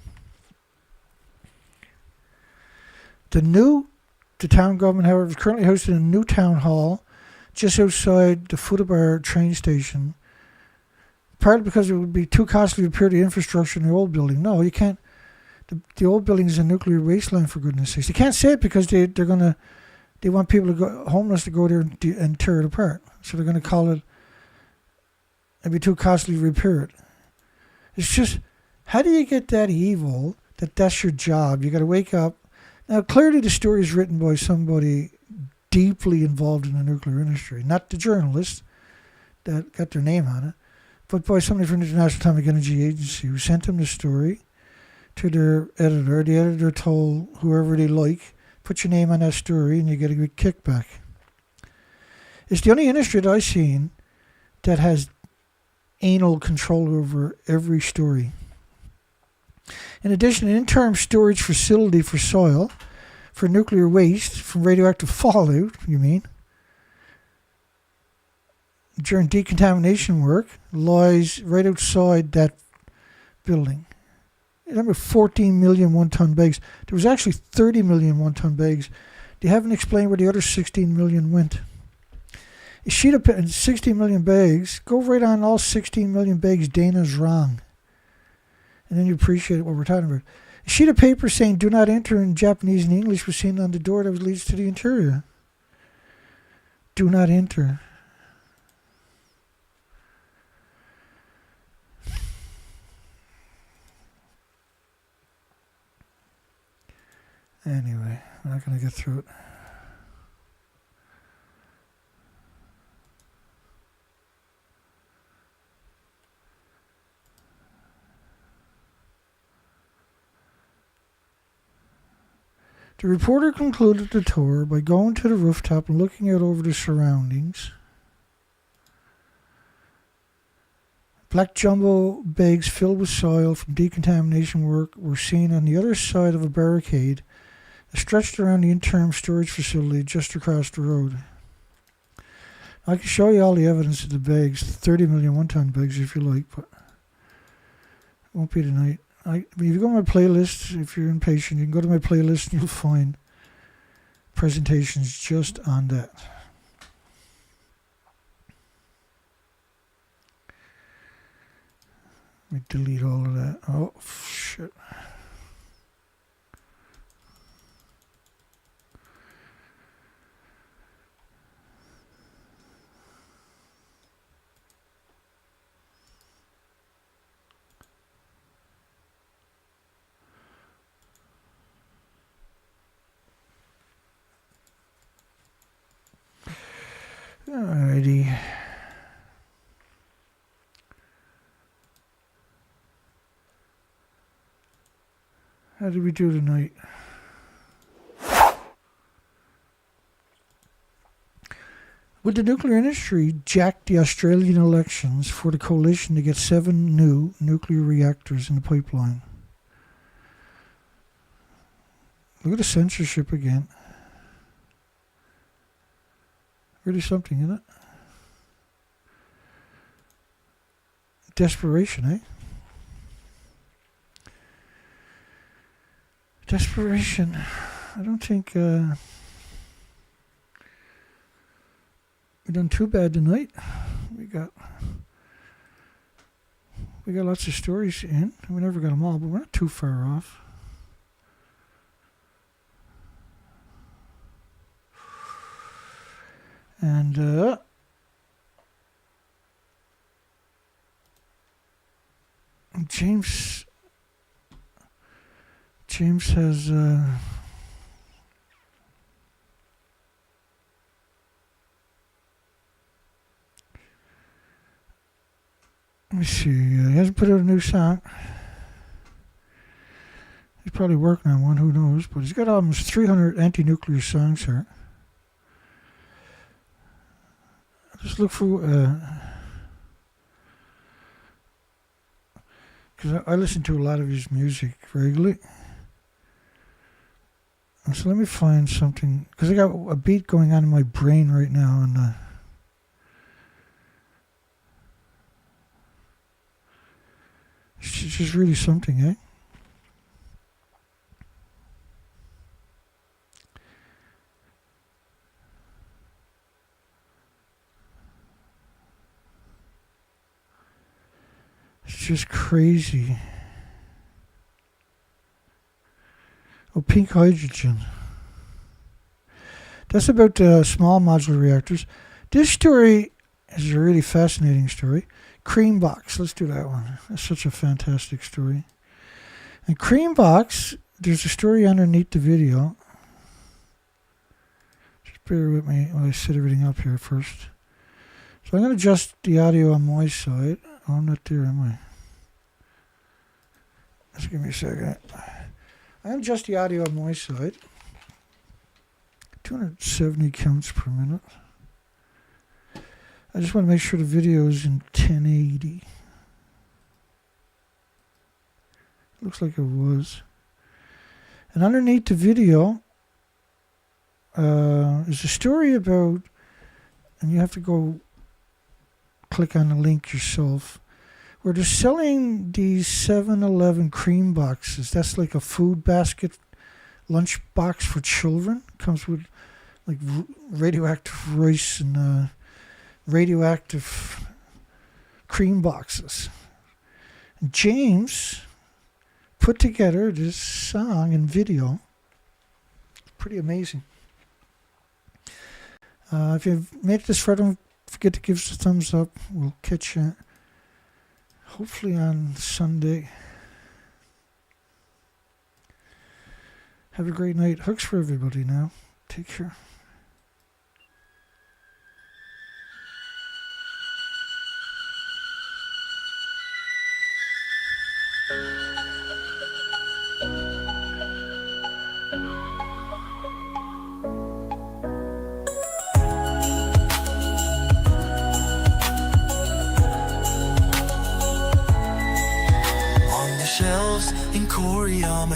The town government, however, is currently hosting a new town hall just outside the Futaba train station, partly because it would be too costly to repair the infrastructure in the old building. No, you can't. The old building is a nuclear wasteland, for goodness sakes. They can't say it because they want people to go homeless to go there and tear it apart. So they're going to call it. It'd be too costly to repair it. It's just, how do you get that evil that that's your job? You got to wake up. Now, clearly the story is written by somebody deeply involved in the nuclear industry, not the journalist that got their name on it, but by somebody from the International Atomic Energy Agency who sent them the story to their editor. The editor told whoever they like, put your name on that story and you get a good kickback. It's the only industry that I've seen that has anal control over every story. In addition, an interim storage facility for soil, for nuclear waste from radioactive fallout, during decontamination work, lies right outside that building. Remember, 14 million one-ton bags. There was actually 30 million one-ton bags. They haven't explained where the other 16 million went. A sheet of 16 million bags, go right on all 16 million bags, Dana's wrong. And then you appreciate what we're talking about. A sheet of paper saying do not enter in Japanese and English was seen on the door that leads to the interior. Do not enter. Anyway, I'm not going to get through it. The reporter concluded the tour by going to the rooftop and looking out over the surroundings. Black jumbo bags filled with soil from decontamination work were seen on the other side of a barricade stretched around the interim storage facility just across the road. I can show you all the evidence of the bags, 30 million one-ton bags if you like, but it won't be tonight. If you go to my playlist, if you're impatient, you can go to my playlist and you'll find presentations just on that. Let me delete all of that. Oh, shit. Alrighty. How did we do tonight? Would the nuclear industry jack the Australian elections for the coalition to get 7 new nuclear reactors in the pipeline? Look at the censorship again. Really something, isn't it? Desperation, eh? Desperation. I don't think we've done too bad tonight. We got lots of stories in. We never got them all, but we're not too far off. And James has Let me see. He hasn't put out a new song. He's probably working on one, who knows. But he's got almost 300 anti-nuclear songs here. Just look for... because I listen to a lot of his music regularly. And so let me find something. Because I got a beat going on in my brain right now. And it's just really something, eh? It's just crazy. Oh, pink hydrogen. That's about small modular reactors. This story is a really fascinating story. Cream box. Let's do that one. That's such a fantastic story. And cream box, there's a story underneath the video. Just bear with me while I set everything up here first. So I'm going to adjust the audio on my side. Oh, I'm not there, am I? Just give me a second. I'm going to adjust the audio on my side. 270 counts per minute. I just want to make sure the video is in 1080. Looks like it was. And underneath the video is a story about, and you have to go click on the link yourself, where they're selling these 7-Eleven cream boxes. That's like a food basket lunch box for children. Comes with like radioactive rice and radioactive cream boxes. And James put together this song and video. Pretty amazing. If you've made it this far, don't forget to give us a thumbs up. We'll catch you hopefully on Sunday. Have a great night. Hugs for everybody now. Take care.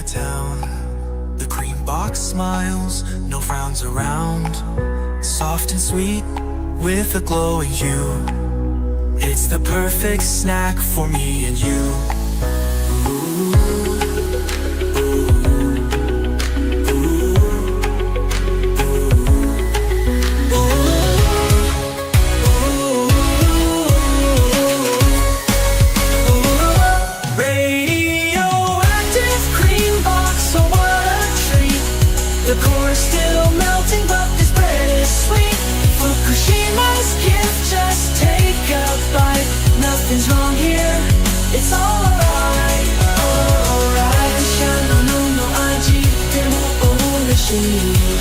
Town. The cream box smiles, no frowns around. Soft and sweet with a glowing hue. It's the perfect snack for me and you. The core is still melting, but this bread is sweet. Fukushima's gift, just take a bite. Nothing's wrong here, it's all alright. Alright. Hoshano no aji, demo onishi.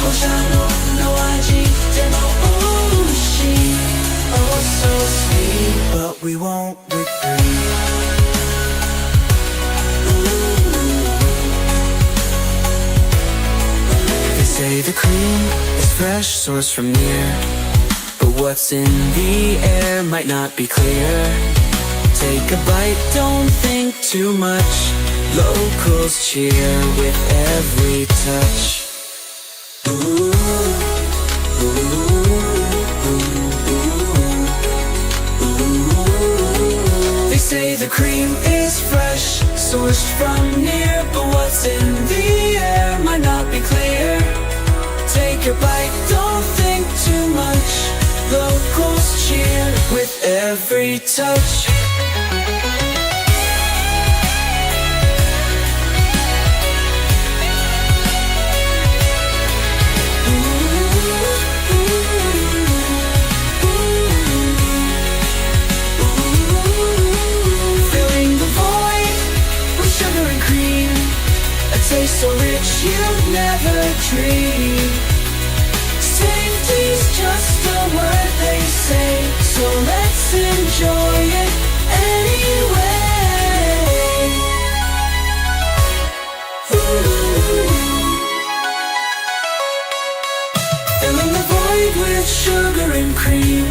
Hoshano no aji, demo onishi. Oh, so sweet, but we won't retreat. Say the cream is fresh, sourced from near, but what's in the air might not be clear. Take a bite, don't think too much. Locals cheer with every touch. Ooh, ooh, ooh, ooh. They say the cream is fresh, sourced from near, but what's in the air might not be clear. Take a bite, don't think too much. Locals cheer with every touch. Filling the void with sugar and cream, a taste so rich you'd never dream. Safety's just a word they say, so let's enjoy it anyway. with sugar and cream,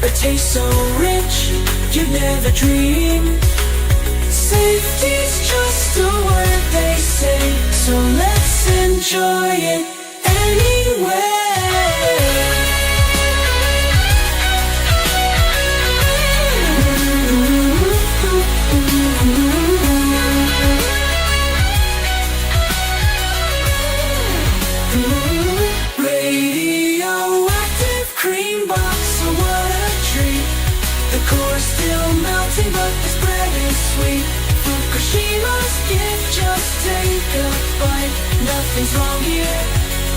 a taste so rich you'd never dream. Safety's just a word they say, so let's enjoy it anyway. Radioactive cream box, so what a treat. The core's still melting, but this bread is sweet. Fukushima's gift, just take a bite. Nothing's wrong here,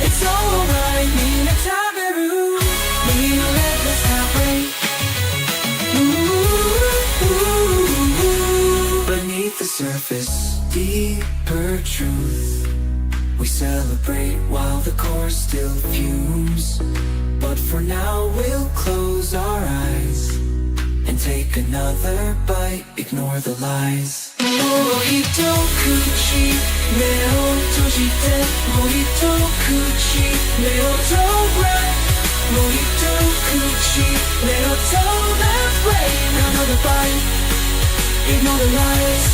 it's alright. Mina taberu, mina let's celebrate. Beneath the surface, deeper truth. We celebrate while the core still fumes. But for now we'll close our eyes and take another bite, ignore the lies. Mojito kuchi, meo tojite. Mojito kuchi, meo tobre. Mojito kuchi, meo tobre. Another bite, ignore the lies.